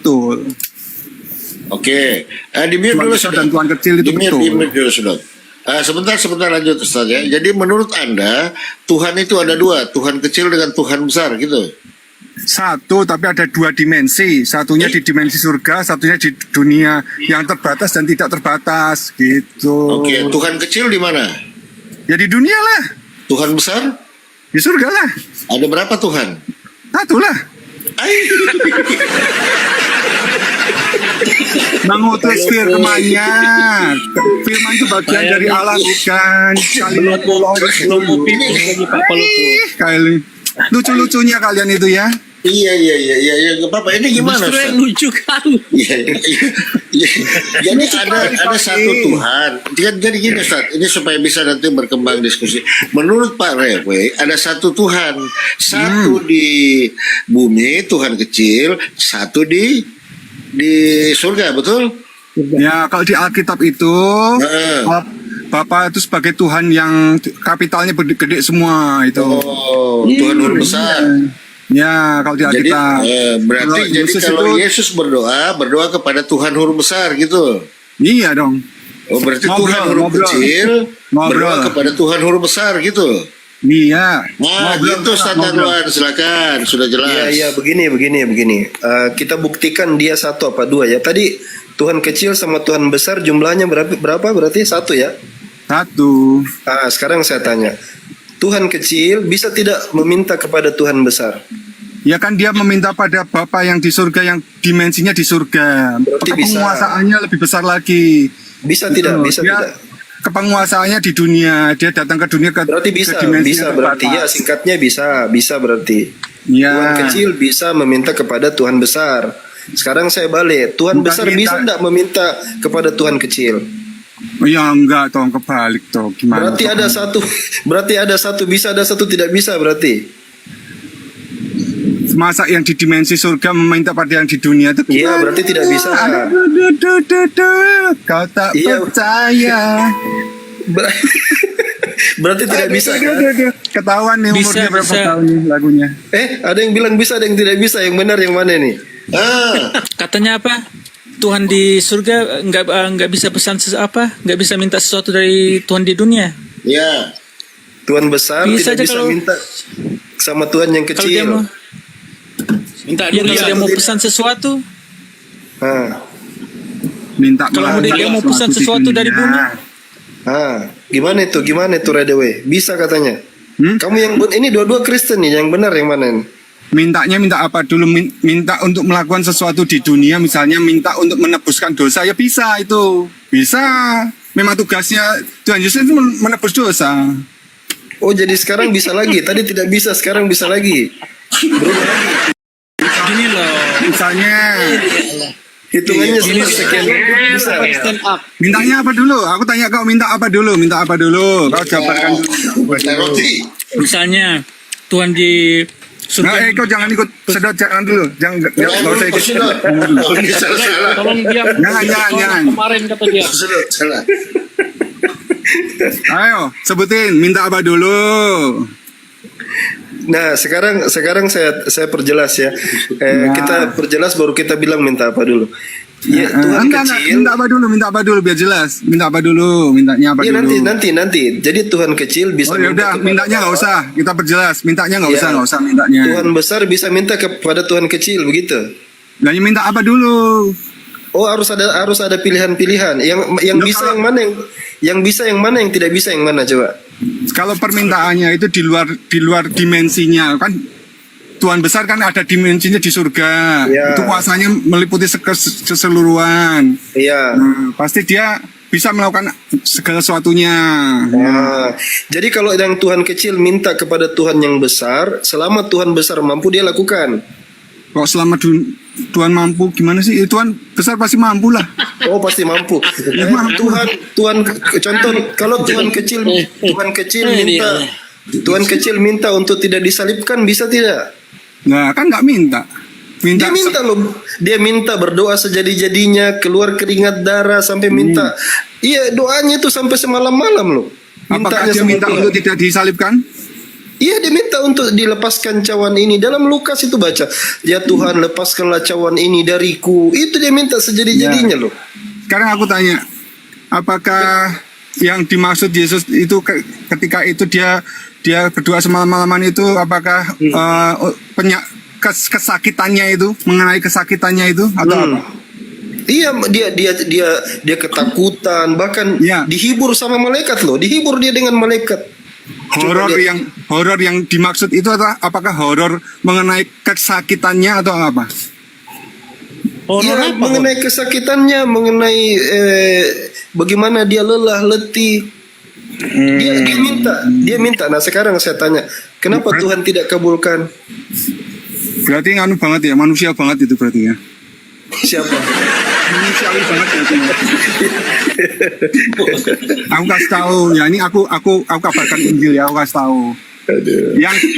betul. Oke, di mute Tuhan dulu besar sudah. dan Tuhan kecil itu Di mute betul. dulu sudah. Sebentar lanjut Ustaz ya. Jadi menurut Anda Tuhan itu ada dua, Tuhan kecil dengan Tuhan besar gitu. Satu, tapi ada dua dimensi. Satunya di dimensi surga, satunya di dunia yang terbatas dan tidak terbatas gitu. Oke, Tuhan kecil di mana? Ya di dunia lah, Tuhan besar? di surga lah. Ada berapa Tuhan? Satu lah. Mengutus firman-Nya. Firman itu bagian dari Allah, bukan kalimat belum mau pipis lagi Pak Pelupu. kali. Lucu-lucunya kalian itu ya. Iya, nggak apa-apa. Ini gimana Justru yang Ustaz? lucu kan. Iya. Jadi ada satu Tuhan. Jadi gini Ustaz, ini supaya bisa nanti berkembang diskusi. Menurut Pak Rewe, ada satu Tuhan. Satu di bumi, Tuhan kecil. Satu di surga, betul? Ya, kalau di Alkitab itu Bapa itu sebagai Tuhan yang kapitalnya gede semua itu. Oh, Tuhan huruf besar. Ya, kalau di Jadi Alkitab. berarti Kalau jadi Yesus kalau itu- Yesus berdoa kepada Tuhan huruf besar gitu. Iya dong. Oh, berarti Ngobrol, Tuhan huruf ngobrol. kecil Ngobrol. berdoa kepada Tuhan huruf besar gitu. Iya. Nah, gitu Ustaz Anwar, silakan, sudah jelas. Iya, begini. Kita buktikan dia satu apa dua ya. Tadi Tuhan kecil sama Tuhan besar jumlahnya berapa? Berarti satu ya. Satu. Sekarang saya tanya, Tuhan kecil bisa tidak meminta kepada Tuhan besar? Ya kan dia meminta pada Bapa yang di surga, yang dimensinya di surga. Berarti bisa. Penguasaannya lebih besar lagi. Bisa tidak? Bisa Dia tidak? kepenguasaannya di dunia, dia datang ke dunia ke Berarti bisa, ke dimensi bisa yang berarti ya terbatas. singkatnya bisa berarti. Ya. Tuhan kecil bisa meminta kepada Tuhan besar. Sekarang saya balik, Tuhan Bukan besar minta. bisa tidak meminta kepada Tuhan kecil? Oh, ya enggak toh, kebalik toh. Gimana? Berarti toh? ada satu bisa, ada satu tidak bisa berarti. Masa yang di dimensi surga meminta pada yang di dunia itu Iya, gimana? berarti tidak bisa. Kau tak Iya. percaya. Ber- Berarti tidak bisa kan? Ketahuan nih Bisa, umurnya berapa bisa. tahun nih lagunya. Ada yang bilang bisa, ada yang tidak bisa. Yang benar yang mana nih? Katanya apa? Tuhan di surga nggak bisa pesan nggak bisa minta sesuatu dari Tuhan di dunia. Ya. Tuhan besar Bisa tidak aja bisa kalau- minta sama Tuhan yang Kalau dia kecil. mau Minta ya, dunia. kalau dia mau pesan sesuatu, Minta Kalau melalui dia mau pesan di sesuatu dari dunia. bumi. Gimana itu? Gimana itu Redewe? Bisa katanya. Kamu yang ini dua-dua Kristen nih, yang benar yang mana nih? Mintanya minta apa dulu? Minta untuk melakukan sesuatu di dunia, misalnya minta untuk menebuskan dosa, ya bisa itu. Bisa. Memang tugasnya Tuhan Yesus itu menebus dosa. Oh, jadi sekarang bisa lagi. Tadi tidak bisa, sekarang bisa lagi. Gini loh. Misalnya, Hitungannya sekian bisa. Stand up. mintanya apa dulu? Aku tanya kau minta apa dulu? Minta apa dulu? Kau jabarkan dulu. Minta roti. Misalnya Tuhan di Nah, surga. kau jangan ikut sedot, jangan dulu. Jangan, nggak usah ikut. Salah. Tolong diam. Jangan. Kemarin kata dia. Salah. Ayo, sebutin minta apa dulu? Nah, sekarang saya perjelas ya. Kita perjelas baru kita bilang minta apa dulu. Ya, Tuhan Enggak, kecil. minta apa dulu biar jelas. Minta apa dulu? Mintanya apa Iya, dulu? nanti. Jadi Tuhan kecil bisa Oh ya udah, kepada mintanya nggak Bapa. usah. Kita perjelas. Mintanya nggak Ya. usah mintanya. Tuhan besar bisa minta kepada Tuhan kecil begitu. Nah, ya minta apa dulu? Oh, harus ada pilihan-pilihan. Yang Loh, bisa kalau- yang mana yang bisa yang mana, yang tidak bisa yang mana coba. Kalau permintaannya itu di luar dimensinya kan, Tuhan besar kan ada dimensinya di surga. Ya. Itu kuasanya meliputi keseluruhan. Iya. Nah, pasti dia bisa melakukan segala sesuatunya. Jadi kalau yang Tuhan kecil minta kepada Tuhan yang besar, selama Tuhan besar mampu dia lakukan. Kok selama Tuhan mampu gimana sih? Tuhan besar pasti mampu lah. Oh, pasti mampu. Tuhan contoh kalau Tuhan kecil minta untuk tidak disalibkan, bisa tidak? Nah, kan nggak minta. Dia minta loh. Dia minta berdoa sejadi-jadinya, keluar keringat darah sampai minta. Iya, doanya itu sampai semalam-malam loh. Apakah Mintanya dia sama minta Tuhan. untuk tidak disalibkan? Iya, dia minta untuk dilepaskan cawan ini. Dalam Lukas itu baca, ya Tuhan lepaskanlah cawan ini dariku. Itu dia minta sejadi-jadinya loh. Sekarang aku tanya, apakah yang dimaksud Yesus itu ketika itu dia berdoa semalam-malaman itu, apakah kesakitannya itu, mengenai kesakitannya itu atau apa? Iya, dia ketakutan, bahkan Ya. dihibur sama malaikat loh. Dihibur dia dengan malaikat. Horor yang dimaksud itu adalah apakah horor mengenai kesakitannya atau apa? Iya, mengenai kesakitannya, mengenai bagaimana dia lelah, letih. Dia minta. Nah, sekarang saya tanya, kenapa Tuhan tidak kabulkan? Berarti nganu banget ya, manusia banget itu berarti ya. Siapa? Manusiawi banget ya. Aku kasih tahu ya, ini aku kabarkan Injil ya, aku kasih tahu.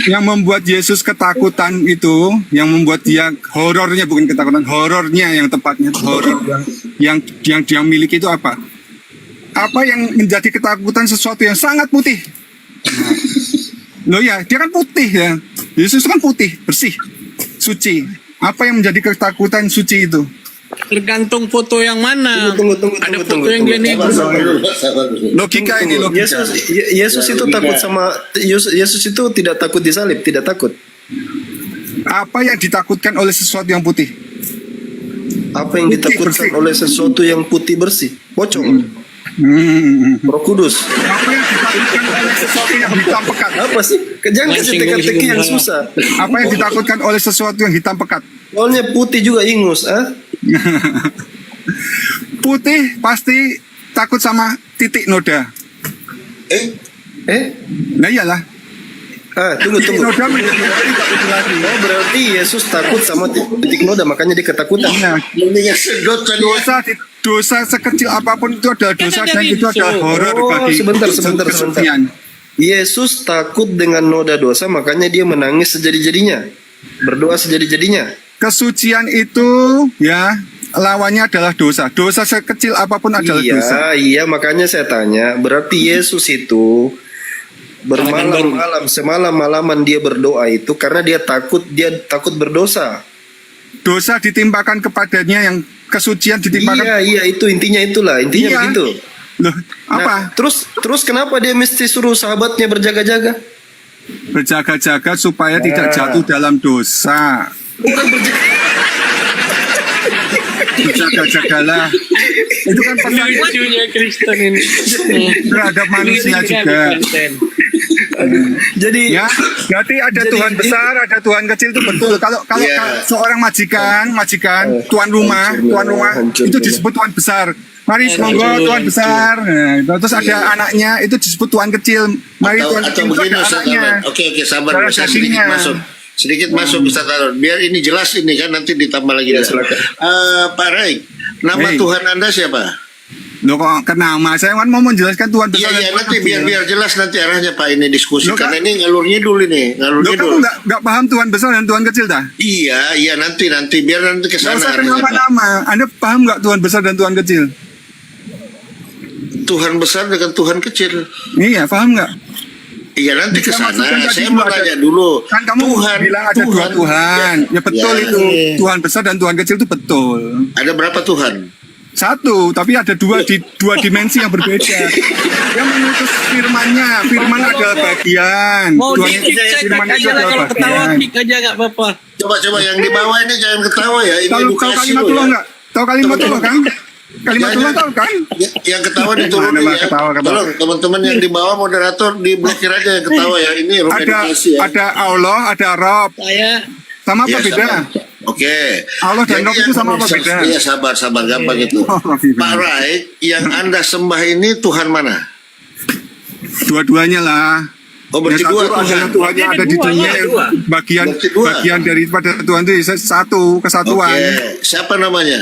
Yang membuat Yesus ketakutan itu, yang membuat dia horornya, bukan ketakutan, horornya yang tepatnya, horor yang dia miliki itu apa? Apa yang menjadi ketakutan? Sesuatu yang sangat putih. Loh ya, dia kan putih ya. Yesus kan putih, bersih, suci. Apa yang menjadi ketakutan suci itu? Tergantung foto yang mana. Tunggu. Ada foto yang dia nih. Sabar dulu. Logika ini logika. Yesus itu takut sama Yesus itu tidak takut disalib, tidak takut. Apa yang ditakutkan oleh sesuatu yang putih? Apa yang Putih, ditakutkan bersih. oleh sesuatu yang putih bersih? Pocong. Roh Kudus. Apa yang ditakutkan oleh sesuatu yang hitam pekat? Apa sih? Jangan kasih teka-teki yang susah. Apa yang ditakutkan oleh sesuatu yang hitam pekat? Soalnya putih juga ingus, ah? Putih pasti takut sama titik noda. Nah iyalah. Tunggu. Titik noda menjadi tidak putih lagi. Oh, berarti Yesus takut sama titik noda, makanya dia ketakutan. Iya. Mendingan sedot tadi. Dosa sekecil apapun itu adalah dosa dan itu adalah horor Oh, bagi sebentar. kesucian. Yesus takut dengan noda dosa, makanya dia menangis sejadi-jadinya. Berdoa sejadi-jadinya. Kesucian itu ya lawannya adalah dosa. Dosa sekecil apapun adalah dosa. Iya, makanya saya tanya, berarti Yesus itu bermalam-malam, semalam-malaman dia berdoa itu karena dia takut berdosa. Dosa ditimpakan kepadanya, yang kesucian ditimpakan. Iya, itu intinya Iya. begitu. Loh, apa? Nah, terus kenapa dia mesti suruh sahabatnya berjaga-jaga? Berjaga-jaga supaya tidak jatuh dalam dosa. Bukan Berjaga-jagalah. Itu kan pesan Lucunya Kristen ini. terhadap manusia juga. Jadi Ya, berarti ada Tuhan besar, ada Tuhan kecil itu betul. Kalau Iya. seorang majikan, tuan rumah hancur. itu disebut Tuhan besar. Mari monggo Tuhan besar. Nah, terus ada anaknya itu disebut Tuhan kecil. Mari Tuhan Atau kecil itu begini ada Ustaz anaknya. Ahmad. Oke sabar Darah Ustaz, sedikit dagingnya. masuk Ustaz Ahmad. Biar ini jelas ini kan, nanti ditambah lagi. Ya, silakan. Pak Raik, nama Hei. Tuhan Anda siapa? Loh kok kenama? Saya kan mau menjelaskan Tuhan besar. Iya dan Tuhan nanti kecil. biar jelas nanti arahnya Pak ini diskusi. Loh, Karena kan- ini ngalurnya dulu nih, Loh, kamu dulu. nggak paham Tuhan besar dan Tuhan kecil dah? Iya nanti biar nanti ke Nggak sana. usah arahnya, Pak. nama-nama. Anda paham nggak Tuhan besar dan Tuhan kecil? Tuhan besar dengan Tuhan kecil. Iya, paham nggak? Iya nanti ke Saya sana. maksudkan tadi Saya dulu mau ada- nanya dulu. Kan kamu bilang ada dua Tuhan. Ya betul Ya. itu. Tuhan besar dan Tuhan kecil itu betul. Ada berapa Tuhan? Satu, tapi ada dua dimensi yang berbeda. Yang mengutus firman-Nya. Firman adalah bagian. Mau Tuhan dikit firman cek itu aja lah, adalah kalau ketawa bagian. kick aja gak apa-apa. Coba yang di bawah ini jangan ketawa ya. Ini Tahu edukasi kalimat loh dulu ya. nggak? Tahu kalimat dulu kan? Kalimat dulu tahu kan? Yang ketawa diturunin Mana, ya. ketawa. Tolong teman-teman yang di bawah moderator diblokir aja yang ketawa ya. Ini room edukasi ya. Ada Allah, ada Rob. Saya Sama apa Ya, beda? sabar. Oke. Allah dan Jadi Rob itu sama apa beda? Iya sabar gampang itu. Oh, Robi, Pak Raik, yang Anda sembah ini Tuhan mana? Dua-duanya lah. Oh berarti Yang dua satu adalah Tuhan. Tuhan yang ada di Dua, dunia. dua. Berarti dua. Bagian daripada Tuhan itu satu kesatuan. Oke. Siapa namanya?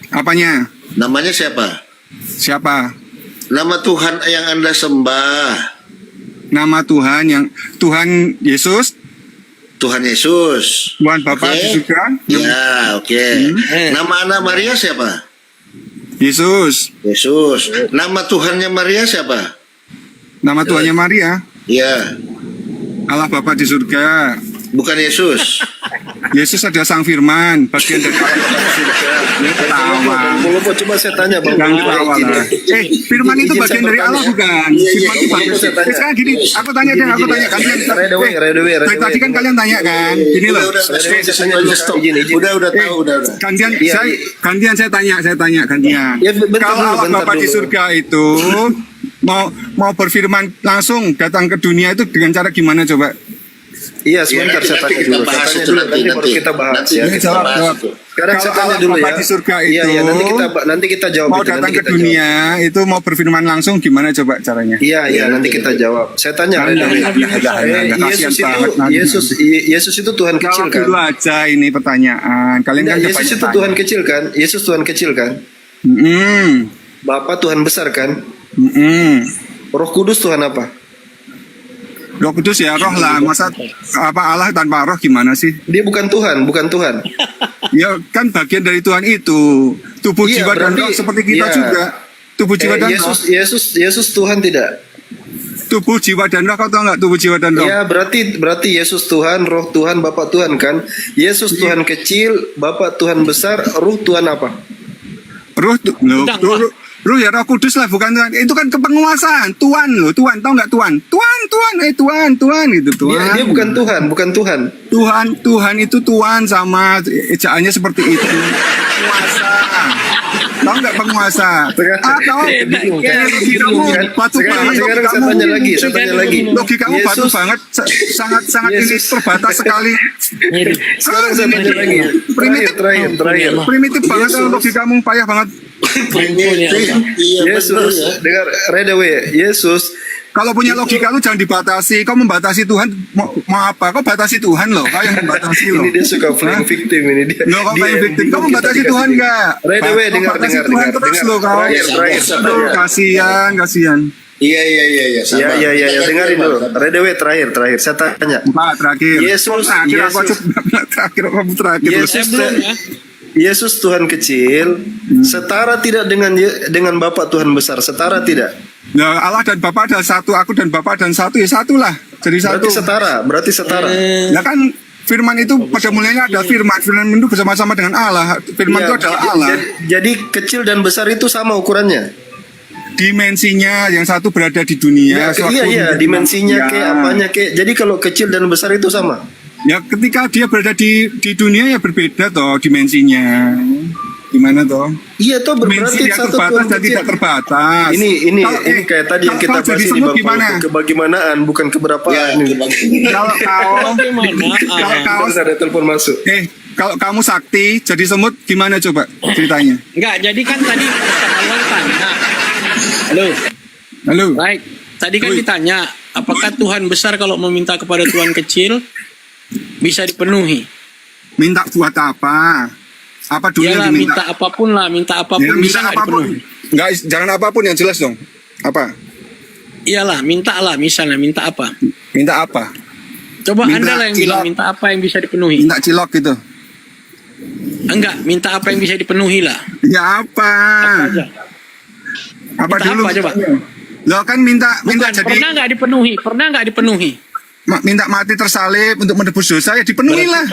Apanya? Namanya siapa? Siapa? Nama Tuhan yang Anda sembah. Nama Tuhan yang Tuhan Yesus, Tuhan Yesus. Tuhan Bapa Oke. di surga. Ya, oke. Nama anak Maria siapa? Yesus. Yesus. Nama Tuhannya Maria siapa? Nama Tuhannya Maria. Ya. Allah Bapa di surga. Bukan Yesus. Yesus adalah Sang Firman, bagian dari Allah Bapa di surga. Dia ketawa. Kalau mau coba saya tanya Bang. Jangan ketawa izin lah. ya. Firman itu Izin bagian saya dari Allah bertanya. bukan? Iya, Firman itu iya, bagian. saya tanya. Sekarang gini, aku tanya deh, aku tanya kalian. Right away. Dari tadi kan kalian tanya kan, gini loh. Udah, stop. Izin. Udah tahu, udah. Gantian, Iya, gantian saya tanya gantian. Ya, bentar Kalau dulu, Allah bentar Bapa di dulu. surga itu mau berfirman langsung datang ke dunia itu dengan cara gimana coba? Iya, sebentar saya tanya dulu. Saya tanya dulu, nanti baru kita bahas ya. Ini jawab. Sekarang saya Kalau tanya Allah dulu Bapa ya. di surga Iya, itu nanti kita jawab mau itu, datang nanti ke kita jawab. dunia itu mau berfirman langsung gimana coba caranya? Iya, nanti kita jawab. Saya tanya Yesus itu Tuhan kecil Jawab kan? dulu aja ini pertanyaan. Kalian kan Yesus itu kebanyakan Tuhan kecil kan? Yesus Tuhan kecil kan? Mm-mm. Bapa Tuhan besar kan? Mm-mm. Roh Kudus Tuhan apa? Roh Kudus ya roh lah. Masa apa Allah tanpa roh gimana sih? Dia bukan Tuhan. Ya kan bagian dari Tuhan itu. Tubuh Iya, jiwa dan berarti- roh seperti kita iya. juga. Tubuh jiwa dan roh. Yesus Tuhan tidak? Tubuh jiwa dan roh, kau tahu nggak tubuh jiwa dan roh? Ya, berarti Yesus Tuhan, Roh Tuhan, Bapa Tuhan kan? Yesus Iya. Tuhan kecil, Bapa Tuhan besar, Roh Tuhan apa? Roh, roh ya roh kudus lah, bukan Tuhan. Itu kan kepenguasaan. Tuhan loh, Tuhan. Tahu nggak Tuhan? Tuhan itu Tuhan. Dia bukan Tuhan. Tuhan itu Tuhan sama ejaannya seperti itu. Penguasa. Tahu nggak penguasa? Tahu? Batu banget. Sekarang saya tanya lagi. Logikamu batu banget, sangat ini Yesus. terbatas sekali. Sekarang saya tanya lagi. Terakhir. Primitif banget kalau logikamu, payah banget. Iya, Yesus, dengar right away. Yesus, Kalau punya logika lu jangan dibatasi. Kau membatasi Tuhan mau apa? Kau batasi Tuhan loh. Kau yang membatasi loh. ini dia suka playing victim ini dia. Loh, kau Dia playing yang victim. Kau bingung membatasi kita Tuhan dikasih. nggak? Right away, Kau dengar. batasi Tuhan terus loh kau. Terakhir, saya Aduh, tanya. kasihan. Iya. Sabar. Iya, dengar dulu. Right away, terakhir. Saya tanya. Pak, terakhir. Yesus, Terakhir aku terakhir. Yesus Tuhan kecil, setara tidak dengan Bapa Tuhan besar, setara tidak? Nah, Allah dan Bapa ada satu, aku dan Bapa dan satu, ya satulah. Jadi satu. Berarti setara. Ya kan firman itu pada mulanya ada firman itu bersama-sama dengan Allah. Firman Iya, itu adalah Allah. Jadi kecil dan besar itu sama ukurannya. Dimensinya yang satu berada di dunia. Iya, dimensinya kayak apanya kayak. Jadi kalau kecil dan besar itu sama. Ya ketika dia berada di dunia ya berbeda toh dimensinya. Gimana toh? Iya toh Dimensi berarti yang satu terbatas Tuhan dan kecil. tidak terbatas. Ini Kalau- kayak tadi yang kita kalau jadi bahas ini semut Bang gimana? Paul, kebagaimanaan bukan keberapaan. Ya, Kalau kau Ada telepon masuk. kalau kamu sakti jadi semut gimana coba ceritanya? Enggak, jadi kan tadi Ustaz Anwar tanya. Halo, Halo. baik. Tadi kan Oi. ditanya, apakah Tuhan besar kalau meminta kepada Tuhan kecil bisa dipenuhi? Minta buat apa? Apa dulu Iyalah, yang diminta? minta apapun Ya, bisa minta nggak dipenuhi? apapun. Enggak, jangan apapun yang jelas dong. Apa? Iyalah, misalnya minta apa? Minta apa? Coba Minta Anda lah yang bilang cilok. minta apa yang bisa dipenuhi. Minta cilok gitu. Enggak, minta apa yang bisa dipenuhi lah. Ya apa? Aja. Apa Minta dulu? apa coba? Lo kan minta Bukan, jadi pernah nggak dipenuhi? minta mati tersalib untuk menebus dosa ya dipenuhi lah.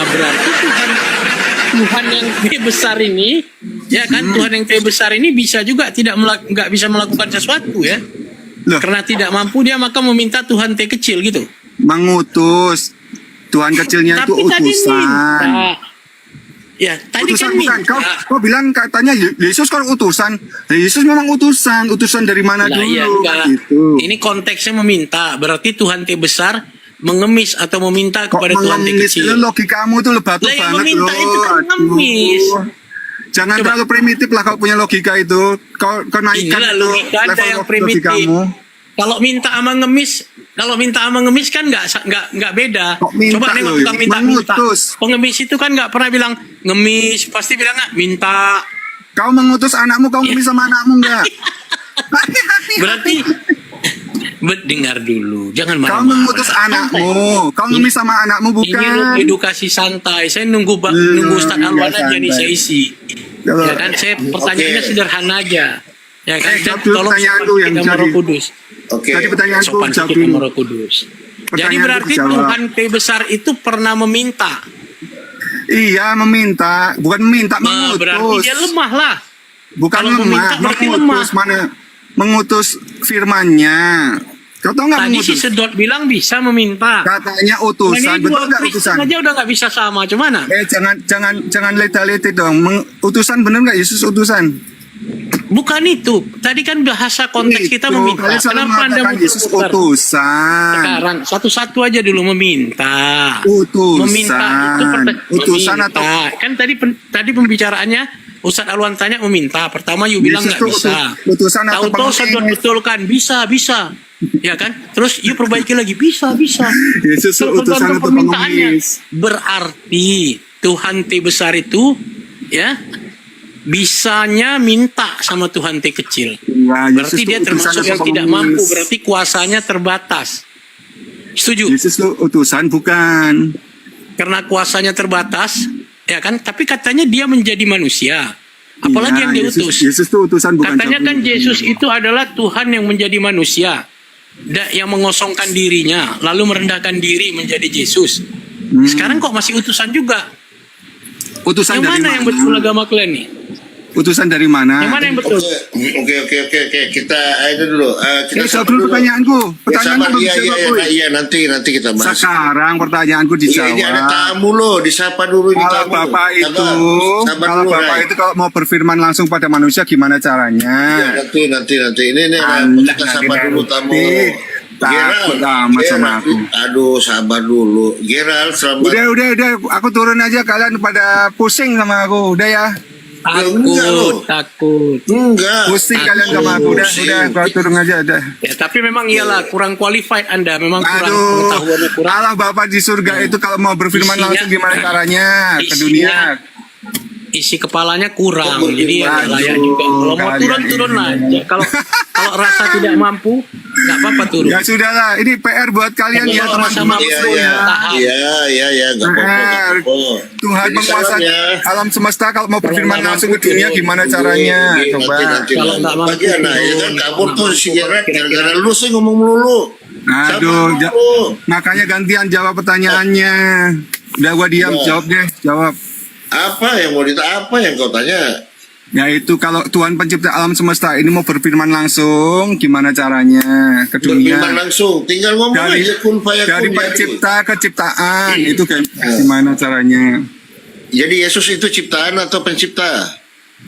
Berarti Tuhan yang T besar ini, ya kan Tuhan yang T besar ini bisa juga nggak bisa melakukan sesuatu ya, Loh, karena tidak mampu dia maka meminta Tuhan T kecil gitu. mengutus Tuhan kecilnya itu Tapi tadi utusan. minta, ya tadi Utusan kan bukan. minta. Kau bilang katanya Yesus kan utusan. Yesus memang utusan dari mana Lah, dulu? iya, enggak. Gitu. Ini konteksnya meminta, berarti Tuhan T besar mengemis atau meminta Kok kepada Tuhan T mengemis kecil. itu logikamu tuh batu Lah, yang banget meminta loh. itu kan Aduh. ngemis. Jangan Coba. terlalu primitif lah kau punya logika itu. Kau naikkan Inilah itu logika Anda level yang primitif. logikamu. Kalau minta sama ngemis kan nggak beda. Kok minta Coba nengok loh, tukang minta. mengutus. Pengemis itu kan nggak pernah bilang ngemis, pasti bilang nggak minta. Kau mengutus anakmu, kau ngemis sama anakmu enggak? Berarti dengar dulu, jangan Kau marah-marah. mengutus anakmu, kau ngemis sama anakmu Ini bukan? loh edukasi santai. Saya nunggu Ustaz Iya, Alwan aja nih santai. saya isi. Kalau- Ya kan saya pertanyaannya Oke. sederhana aja. Ya kan? Dan jawab dulu tolong pertanyaanku sopan yang sama tadi. Roh Kudus. Oke. Tadi pertanyaanku Sopan jawab sedikit dulu. sama Roh Kudus. Jadi Pertanyaanku berarti dijawab. Tuhan T besar itu pernah meminta. Iya, meminta, bukan meminta, Nah, berarti mengutus. dia lemah lah. Bukan Kalau lemah, meminta berarti mengutus lemah. mana? Mengutus firman-Nya. Kau tahu nggak Tadi si mengutus? Sedot bilang bisa meminta. Katanya Nah, utusan, ini betul dua nggak Kristen utusan? aja udah nggak bisa sama, cuman Jangan leta-leta dong. Utusan bener nggak Yesus utusan? bukan itu. Tadi kan bahasa konteks kita Itu, meminta. kalian selalu Kenapa Anda mengatakan Yesus muter-muter? utusan. Sekarang satu-satu aja dulu meminta. Utusan. Meminta itu Utusan meminta. atau- Kan tadi pembicaraannya Ustadz Alwan tanya meminta. Pertama you bilang Yesus nggak itu bisa. utusan atau Tahu-tahu pengemis? Sedot betulkan bisa. Ya kan? Terus you perbaiki lagi bisa. Yesus itu utusan atau permintaannya. pengemis? Berarti Tuhan T besar itu ya bisanya minta sama Tuhan T kecil. Nah, Yesus Berarti itu dia utusan termasuk atau yang tidak pengemis? mampu. Berarti kuasanya terbatas. Setuju? Yesus itu utusan bukan? Karena kuasanya terbatas, ya kan? Tapi katanya dia menjadi manusia. Apalagi Iya, yang diutus. Yesus itu utusan bukan? Katanya kan campur. Yesus itu adalah Tuhan yang menjadi manusia. Yang mengosongkan dirinya, lalu merendahkan diri menjadi Yesus. Sekarang kok masih utusan juga? Utusan Yang dari mana yang betul agama kalian nih? Utusan dari mana? Yang mana yang betul? Oke. Kita itu dulu. Kita Jawab dulu pertanyaanku. Pertanyaanku belum dijawab, Boy. Iya, nanti kita bahas. Sekarang pertanyaanku Iya, ini ada dijawab. tamu loh, disapa dulu ini Kalau tamu. Bapak itu, Sabar kalau dulu, Bapak Ray. itu kalau mau berfirman langsung pada manusia gimana Ya, caranya? nanti. Ini Alah, kita sapa nanti. dulu tamu. Takut amat sama aku. Aduh, sabar dulu. Gerald, selamat. Udah, aku turun aja, kalian pada pusing sama aku, udah ya. enggak loh. Takut. Enggak. Pusing kalian sama aku, udah, kau turun aja, udah. Ya, tapi memang iyalah kurang qualified Anda, memang kurang Aduh, pengetahuannya kurang. Allah Bapak di surga itu kalau mau berfirman Isinya- langsung gimana caranya ke isinya- dunia? Isi kepalanya kurang, Oh, jadi ya aduh, layak juga. Kalau mau kalian turun ini. aja. Kalau rasa tidak mampu, nggak apa-apa turun. Ya sudahlah, ini PR buat kalian ya Kalau teman-teman. sama-sama Iya, enggak apa-apa. Tuhan Jadi penguasa salam ya. alam semesta kalau mau berfirman nggak langsung ke mampu dunia turun. gimana caranya? Coba. Kalau nggak mampu Bagian nah, ya kan turun. kabur tuh si Gerard gara-gara lu sih ngomong melulu. Aduh, Sabar dulu. makanya gantian jawab pertanyaannya. Udah gua diam, Ya. jawab deh, jawab. Apa yang mau ditanya? Apa yang kau tanya? Yaitu kalau Tuhan pencipta alam semesta ini mau berfirman langsung gimana caranya ke dunia? Berfirman langsung, tinggal ngomong Dari, aja kun fayakun. dari jadi. pencipta ke ciptaan itu kayak gimana caranya? Jadi Yesus itu ciptaan atau pencipta?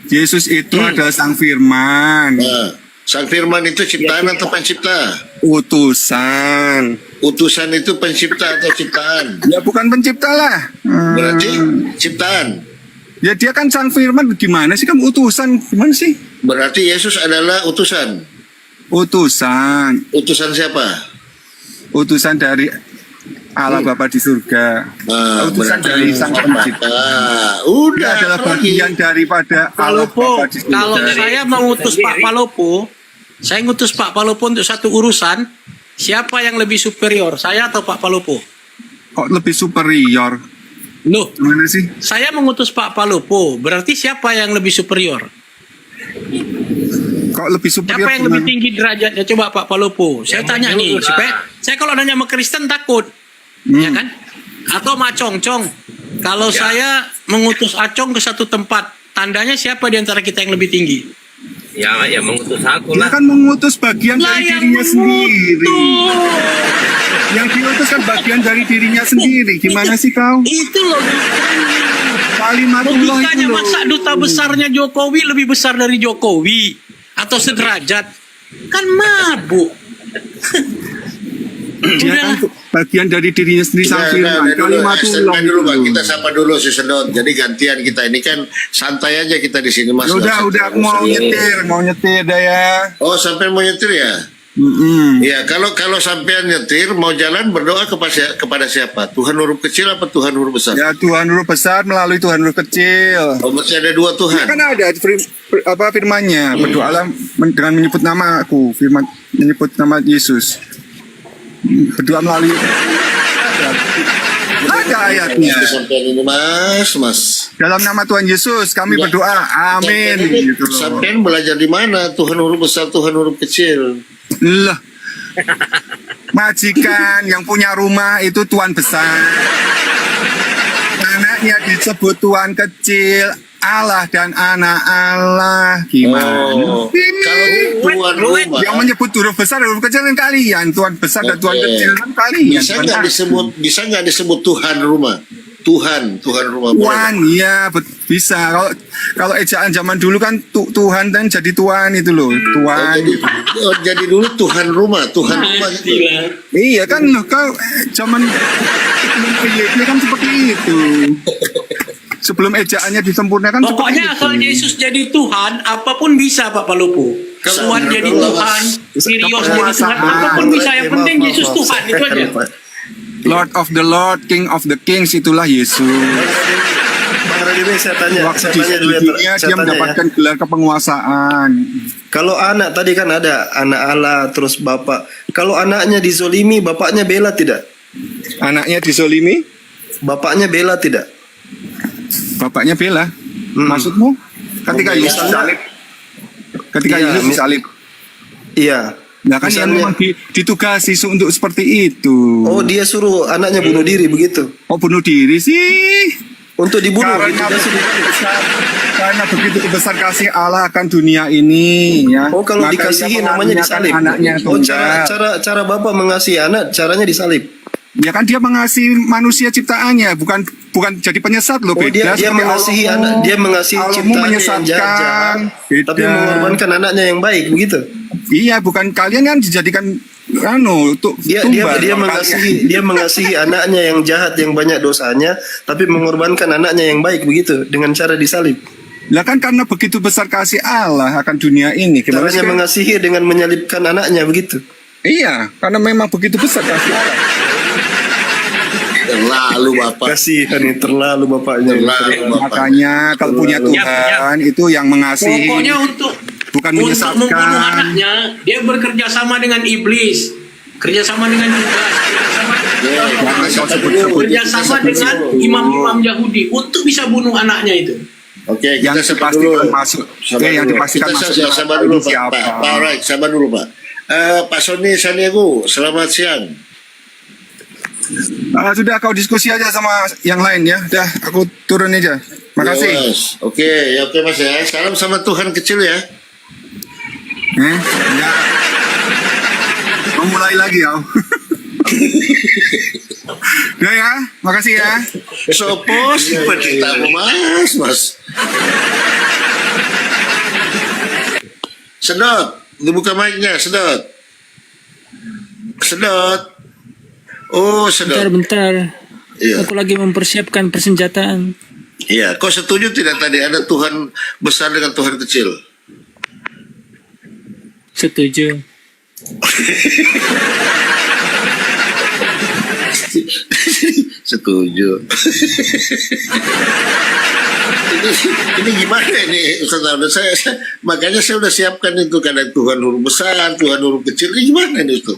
Yesus itu adalah sang firman, Nah, Sang Firman itu ciptaan atau pencipta? utusan. Utusan itu pencipta atau ciptaan? Ya bukan pencipta lah. Berarti ciptaan. Ya dia kan sang firman, gimana sih kamu utusan? Gimana sih? Berarti Yesus adalah utusan. Utusan. Utusan siapa? Utusan dari Allah Bapa di surga. Nah, Utusan berarti dari sang pencipta. Ah, Dia udah adalah apa lagi? bagian daripada Allah Palopo, Bapa di surga. kalau saya mengutus Pak Palopo, saya ngutus Pak Palopo untuk satu urusan, siapa yang lebih superior, saya atau Pak Palopo? Kok lebih superior? Loh, Gimana sih? saya mengutus Pak Palopo, berarti siapa yang lebih superior? Kok lebih superior? Siapa yang lebih gimana? tinggi derajatnya? Coba Pak Palopo. Saya tanya nih, supaya saya kalau nanya sama Kristen takut, ya kan? Atau sama Cong-Cong. Kalau saya mengutus Acong ke satu tempat, tandanya siapa di antara kita yang lebih tinggi? Ya mengutus aku Dia lah. kan mengutus bagian Lah dari yang dirinya sendiri. mengutus. Yang diutus kan bagian dari dirinya sendiri. Gimana sih kau? Itu loh. Kalimatullah itu Logikanya loh. masa duta besarnya Jokowi lebih besar dari Jokowi atau sederajat? Kan mabuk. Dia kan Udah. bagian dari dirinya sendiri sang firman. Kalimatullah dulu Pak, itu. kita sapa dulu si Sedot. Jadi gantian kita ini kan santai aja kita di sini Mas. Udah, aku mau nyetir dah ya. Oh, sampai mau nyetir ya? Ya, kalau sampean nyetir mau jalan berdoa kepada siapa? Tuhan huruf kecil apa Tuhan huruf besar? Ya Tuhan huruf besar melalui Tuhan huruf kecil. Oh, mesti ada dua Ya Tuhan. kan ada firmannya. Berdoalah dengan menyebut nama aku. Firman menyebut nama Yesus. Berdoa melalui ada ayatnya. Sampai ini Mas. Dalam nama Tuhan Yesus kami berdoa. Amin. Gitu loh. Sampean belajar di mana? Tuhan huruf besar, Tuhan huruf kecil. Lah. Majikan yang punya rumah itu tuan besar. Anaknya disebut tuan kecil. Allah dan anak Allah. Gimana? Oh, kalau tuan rumah Yang menyebut huruf besar huruf kecil kan kalian. Tuan besar dan tuan Oke. kecil kan kalian. bisa nggak disebut Tuhan rumah? Tuhan rumah. Tuan, iya bisa. Kalau ejaan zaman dulu kan Tuhan dan jadi tuan itu loh, tuan. Jadi dulu Tuhan rumah gitu. Iya kan, kalau zaman sebelum PYB kan seperti itu. Sebelum ejaannya disempurnakan Pokoknya asal seperti itu. Yesus jadi Tuhan, apapun bisa Pak Palupu. Tuhan jadi Tuhan, Kyrios jadi Tuhan, apapun bisa. Yang penting Yesus Tuhan, itu aja. Lord of the Lord, King of the Kings, itulah Yesus. Bang Radebe, saya tanya Waktu di dulu ya, dunia dia mendapatkan gelar kepenguasaan. Kalau anak tadi kan ada anak Allah terus bapak. Kalau anaknya dizolimi, bapaknya bela tidak? Anaknya disolimi, Bapaknya bela tidak? bapaknya bela. Maksudmu? Ketika Yesus disalib. Ketika Iya, Yesus disalib. Iya. Nah kan yang Misalnya- memang ditugasi untuk seperti itu. Oh, dia suruh anaknya bunuh diri begitu. Oh bunuh diri sih. Untuk dibunuh Karena gitu. begitu besar kasih Allah akan dunia ini ya. Oh, kalau Maka dikasihi ia namanya mengaruniakan disalib. Anaknya yang Oh, tunggal. cara bapak mengasihi anak caranya disalib. Ya kan dia mengasihi manusia ciptaannya, bukan jadi penyesat loh. Oh, dia Seperti mengasihi Allahmu. anak, dia mengasihi Allahmu ciptaannya yang menyesatkan. jahat, Beda. tapi mengorbankan anaknya yang baik begitu. Iya, bukan kalian kan dijadikan untuk Dia tumbal. dia mengasihi anaknya yang jahat yang banyak dosanya, tapi mengorbankan anaknya yang baik begitu dengan cara disalib. Lah kan karena begitu besar kasih Allah akan dunia ini. Gimana Caranya sih? mengasihi dengan menyalibkan anaknya begitu. Iya, karena memang begitu besar kasih Allah. Terlalu Bapak. Kasihan nih terlalu bapaknya. Terlalu Bapak. Makanya kalau punya Tuhan itu yang mengasihi, Pokoknya untuk bukan membunuh menyesatkan. anaknya, dia bekerja sama dengan iblis, kerja sama dengan Judas, kerja sama dengan imam-imam Yahudi untuk bisa bunuh anaknya itu. Oke, Yang kita sabar dulu. dipastikan masuk. Sabar Yang dulu. dipastikan Kita masuk. sabar dulu Pak. Siapa? Pak, alright, sabar dulu Pak. Pak Sony Saniago, selamat siang. Sudah kau diskusi aja sama yang lain ya. Dah, aku turun aja. Makasih. Ya, Mas. Oke, Mas ya. Salam sama Tuhan kecil ya. Ya. Mau mulai lagi ya. Udah ya, makasih ya. Sopo seperti tamu Mas. Sedot, dibuka mic-nya, sedot. Oh, sedot. Bentar. Iya. Aku lagi mempersiapkan persenjataan. Iya, kau setuju tidak tadi ada Tuhan besar dengan Tuhan kecil? Setuju. Setuju. ini gimana ini Ustaz Aldo? Makanya saya udah siapkan itu kadang Tuhan huruf besar, Tuhan huruf kecil. Ini gimana ini Ustaz?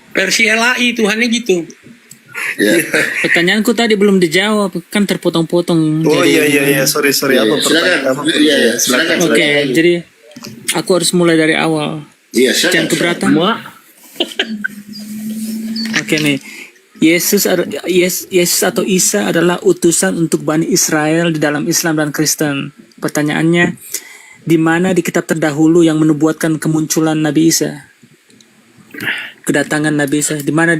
Versi LAI Tuhannya gitu. Ya. Pertanyaanku tadi belum dijawab, kan terpotong-potong. Oh Jadi- iya sorry apa Silakan. pertanyaan? Iya, silakan. Oke, jadi aku harus mulai dari awal. Iya, silakan. Jangan keberatan. Oke nih. Yesus atau Isa adalah utusan untuk Bani Israel di dalam Islam dan Kristen. Pertanyaannya, di mana di kitab terdahulu yang menubuatkan kemunculan Nabi Isa? Kedatangan Nabi Isa. Di mana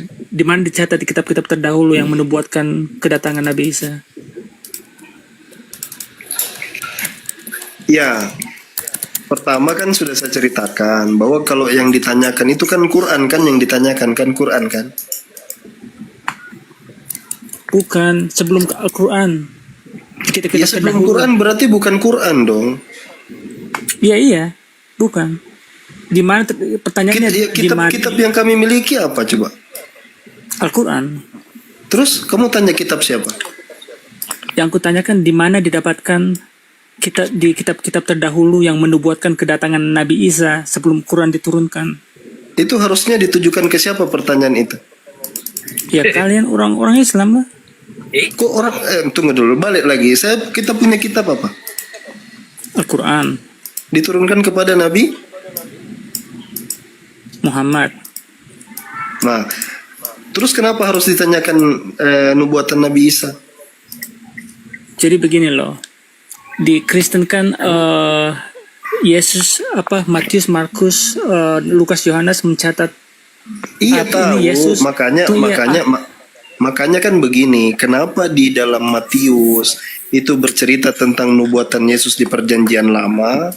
dicatat di kitab-kitab terdahulu yang menubuatkan kedatangan Nabi Isa? Ya, pertama kan sudah saya ceritakan bahwa kalau yang ditanyakan itu kan Quran kan yang ditanyakan kan Quran kan. Bukan, sebelum ke Al-Quran. Ya Kitab-kitab sebelum terdahulu. Quran berarti bukan Quran dong. Iya, bukan. Di mana pertanyaannya di mana? Kitab yang kami miliki apa coba? Al-Quran. Terus kamu tanya kitab siapa? Yang kutanyakan di mana didapatkan di kitab-kitab terdahulu yang menubuatkan kedatangan Nabi Isa sebelum Quran diturunkan. Itu harusnya ditujukan ke siapa pertanyaan itu? Ya kalian orang-orang Islam lah. Kok orang tunggu dulu, balik lagi. Kita punya kitab apa? Al-Quran, Diturunkan kepada Nabi. Muhammad. Nah, terus kenapa harus ditanyakan nubuatan Nabi Isa? Jadi begini loh, di Kristen kan Yesus Matius, Markus, Lukas, Yohanes mencatat Iya ini tahu, Yesus makanya tuh ya, makanya kan begini, kenapa di dalam Matius itu bercerita tentang nubuatan Yesus di Perjanjian Lama?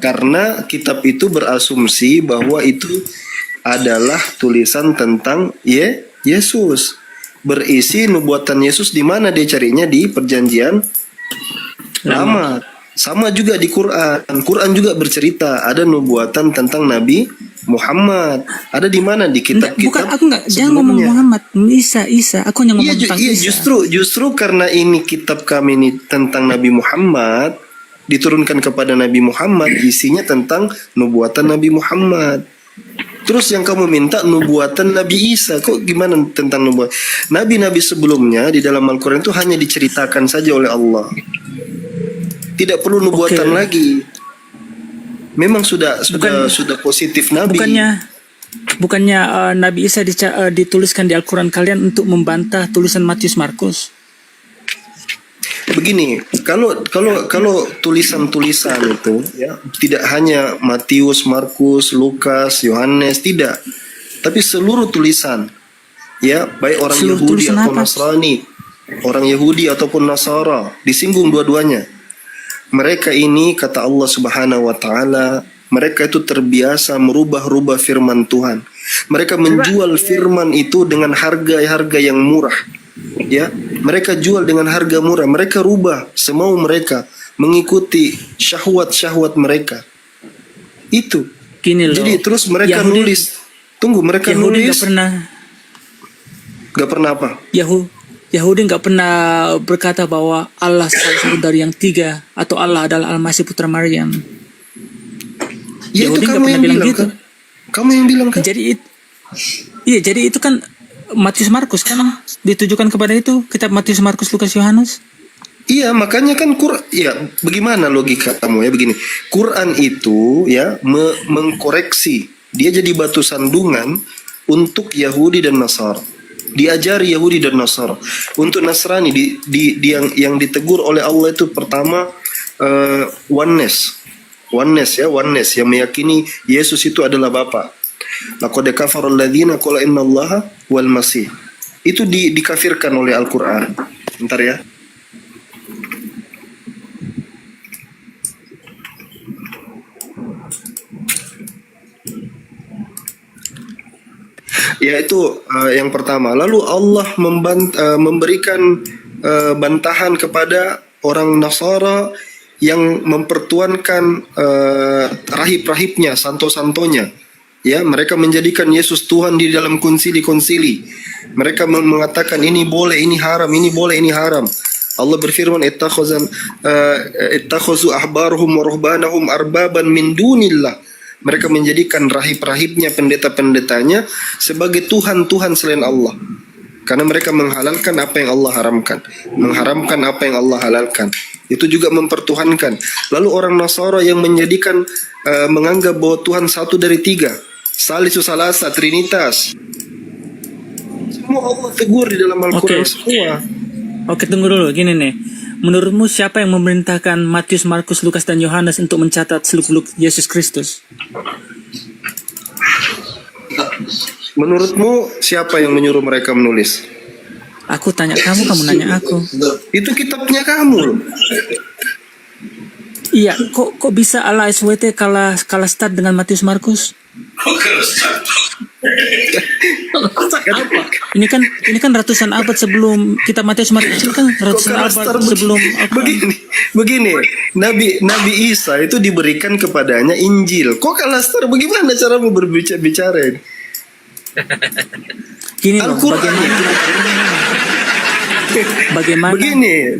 Karena kitab itu berasumsi bahwa itu adalah tulisan tentang Yesus, berisi nubuatan Yesus. Di mana dia carinya? Di Perjanjian Lama. Sama juga di Quran. Quran juga bercerita ada nubuatan tentang Nabi Muhammad. Ada di mana? Di Bukan, kitab-kitab aku enggak, jangan ngomong sebelumnya. Muhammad, Isa, aku yang ngomong tentang Iya, Isa. justru karena ini kitab kami ini tentang Nabi Muhammad, diturunkan kepada Nabi Muhammad, isinya tentang nubuatan Nabi Muhammad. Terus yang kamu minta nubuatan Nabi Isa, kok gimana tentang nubuatan? Nabi-nabi sebelumnya di dalam Al-Quran itu hanya diceritakan saja oleh Allah. Tidak perlu nubuatan Oke. lagi. Memang sudah positif Nabi. Bukannya Nabi Isa dituliskan di Al-Quran kalian untuk membantah tulisan Matius, Markus? Begini, kalau tulisan-tulisan itu ya tidak hanya Matius, Markus, Lukas, Yohanes, tidak, tapi seluruh tulisan ya, baik orang Seluruh Yahudi tulisan atau apa? Nasrani, orang Yahudi ataupun Nasara, disinggung dua-duanya. Mereka ini kata Allah Subhanahu wa taala, mereka itu terbiasa merubah-rubah firman Tuhan. Mereka menjual firman itu dengan harga-harga yang murah. Ya, mereka jual dengan harga murah. Mereka rubah semau mereka mengikuti syahwat-syahwat mereka. Itu. Gini loh. Jadi terus mereka Yahudi- nulis. Tunggu, mereka Yahudi nulis. Gak pernah apa? Yahudi nggak pernah berkata bahwa Allah salah satu dari yang tiga atau Allah adalah Al-Masih putra Maryam. Ya itu Yahudi nggak kamu pernah yang bilang bilang gitu. kan? Kamu yang bilang kan? Jadi itu kan Matius, Markus kan ditujukan kepada itu, kitab Matius, Markus, Lukas, Yohanes. Iya, makanya kan ya bagaimana logika kamu ya begini. Quran itu ya mengkoreksi. Dia jadi batu sandungan untuk Yahudi dan Nasara. Diajari Yahudi dan Nasara. Untuk Nasrani yang ditegur oleh Allah itu pertama oneness yang meyakini Yesus itu adalah Bapa. Laqad kafara alladziina qala innallaha wal masih. Itu dikafirkan oleh Al-Qur'an. Bentar ya. Yaitu yang pertama. Lalu Allah memberikan bantahan kepada orang Nasara yang mempertuankan rahib-rahibnya, santo-santonya. Ya, mereka menjadikan Yesus Tuhan di dalam konsili-konsili. Mereka mengatakan ini boleh, ini haram, ini boleh, ini haram. Allah berfirman, ittakhazu ahbarahum wa ruhbanahum arbaban min dunillah. Mereka menjadikan rahib-rahibnya, pendeta-pendetanya sebagai Tuhan-Tuhan selain Allah. Karena mereka menghalalkan apa yang Allah haramkan, mengharamkan apa yang Allah halalkan. Itu juga mempertuhankan. Lalu orang Nasara yang menjadikan menganggap bahwa Tuhan satu dari tiga, Salisu Salasa, Trinitas. Semua Allah tegur di dalam Al-Quran semua. Oke, tunggu dulu. Gini nih. Menurutmu siapa yang memerintahkan Matius, Markus, Lukas, dan Yohanes untuk mencatat seluk-beluk Yesus Kristus? Menurutmu siapa yang menyuruh mereka menulis? Aku tanya kamu, kamu nanya aku. Itu kitabnya kamu loh. Iya, kok bisa ala SWT kalah start dengan Matius, Markus? Ini kan ratusan abad sebelum kitab Matius, Markus, ini kan ratusan abad sebelum begini. Nabi Isa itu diberikan kepadanya Injil. Kok kalah start? Bagaimana caramu berbicara ini? Gini loh, bagaimana?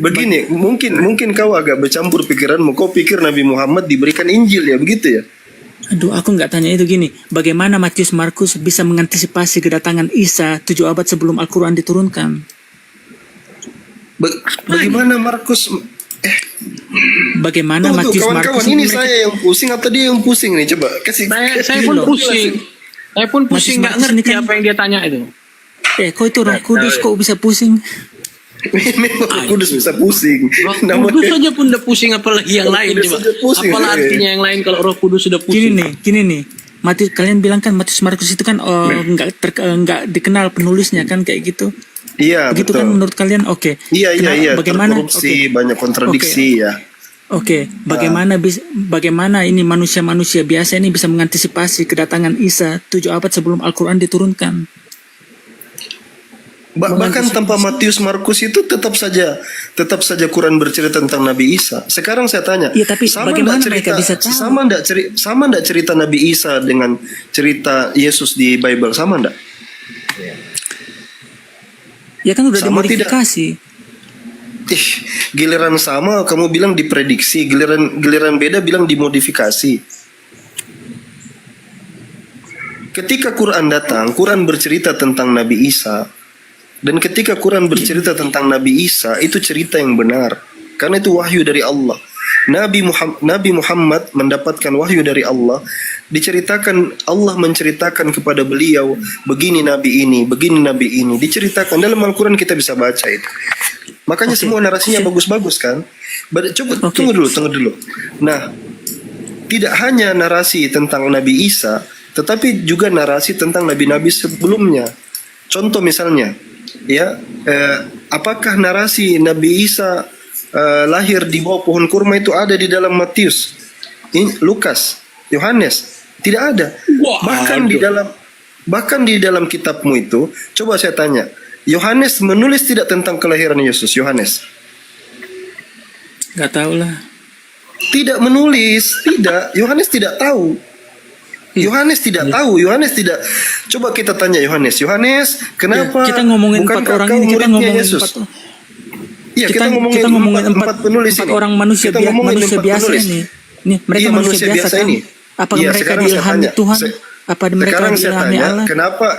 Begini. Mungkin kau agak bercampur pikiranmu. Kau pikir Nabi Muhammad diberikan Injil ya, begitu ya? Aduh, aku nggak tanya itu. Gini, bagaimana Matius, Markus bisa mengantisipasi kedatangan Isa 7 abad sebelum Al-Quran diturunkan? Bagaimana Markus? Bagaimana Tuh, Matius kawan-kawan, Markus ini mereka- saya yang pusing atau dia yang pusing nih? Coba kasih. Saya Gini pun loh. pusing. Saya pun pusing nggak Markus ini ngerti kan- apa yang dia tanya itu. kok itu Roh Kudus kok bisa pusing? Memang Roh Kudus bisa pusing. Roh Namanya- Kudus saja pun udah pusing, apalagi yang Roh lain Kudus coba. saja pusing, Apalah ya. artinya yang lain kalau Roh Kudus sudah Gini pusing. nih. Matius, kalian bilang kan Matius Markus itu kan nggak dikenal penulisnya kan kayak gitu. Iya, Begitu betul. kan menurut kalian? Oke. Iya. Bagaimana? Terkorupsi, banyak kontradiksi ya. Oke, bagaimana ini manusia-manusia biasa ini bisa mengantisipasi kedatangan Isa 7 abad sebelum Al-Quran diturunkan? Bahkan tanpa Matius Markus itu tetap saja Quran bercerita tentang Nabi Isa. Sekarang saya tanya, Iya, tapi bagaimana ndak mereka bisa tahu? sama ndak cerita Nabi Isa dengan cerita Yesus di Bible, sama ndak? Ya kan udah Sama dimodifikasi. Giliran sama kamu bilang diprediksi, giliran beda bilang dimodifikasi. Ketika Quran datang, Quran bercerita tentang Nabi Isa. Dan ketika Quran bercerita tentang Nabi Isa, itu cerita yang benar. Karena itu wahyu dari Allah. Nabi Muhammad mendapatkan wahyu dari Allah. Diceritakan, Allah menceritakan kepada beliau, begini Nabi ini, begini Nabi ini. Diceritakan dalam Al-Quran, kita bisa baca itu. Makanya semua narasinya bagus-bagus kan. Coba tunggu dulu. Nah, tidak hanya narasi tentang Nabi Isa, tetapi juga narasi tentang nabi-nabi sebelumnya. Contoh misalnya, apakah narasi Nabi Isa lahir di bawah pohon kurma itu ada di dalam Matius, Lukas, Yohanes? Tidak ada. Bahkan di dalam kitabmu itu, coba saya tanya, Yohanes menulis tidak tentang kelahiran Yesus? Yohanes Gak tahu lah. tidak menulis, tidak. Yohanes tidak tahu. Yohanes tidak tahu. Yohanes tidak. Coba kita tanya Yohanes. Yohanes, kenapa? Kita ngomongin empat bukankah orang kau ini, kita muridnya ngomongin Yesus? empat. Iya, Kita ngomongin empat penulis empat ini. orang manusia Kita ngomongin manusia empat biasa penulis. ini. Nih, mereka Iya, manusia biasa kan? ini. Apakah Iya, mereka sekarang saya diilhami tanya. Tuhan? Apa mereka Sekarang saya diilhami tanya, Allah?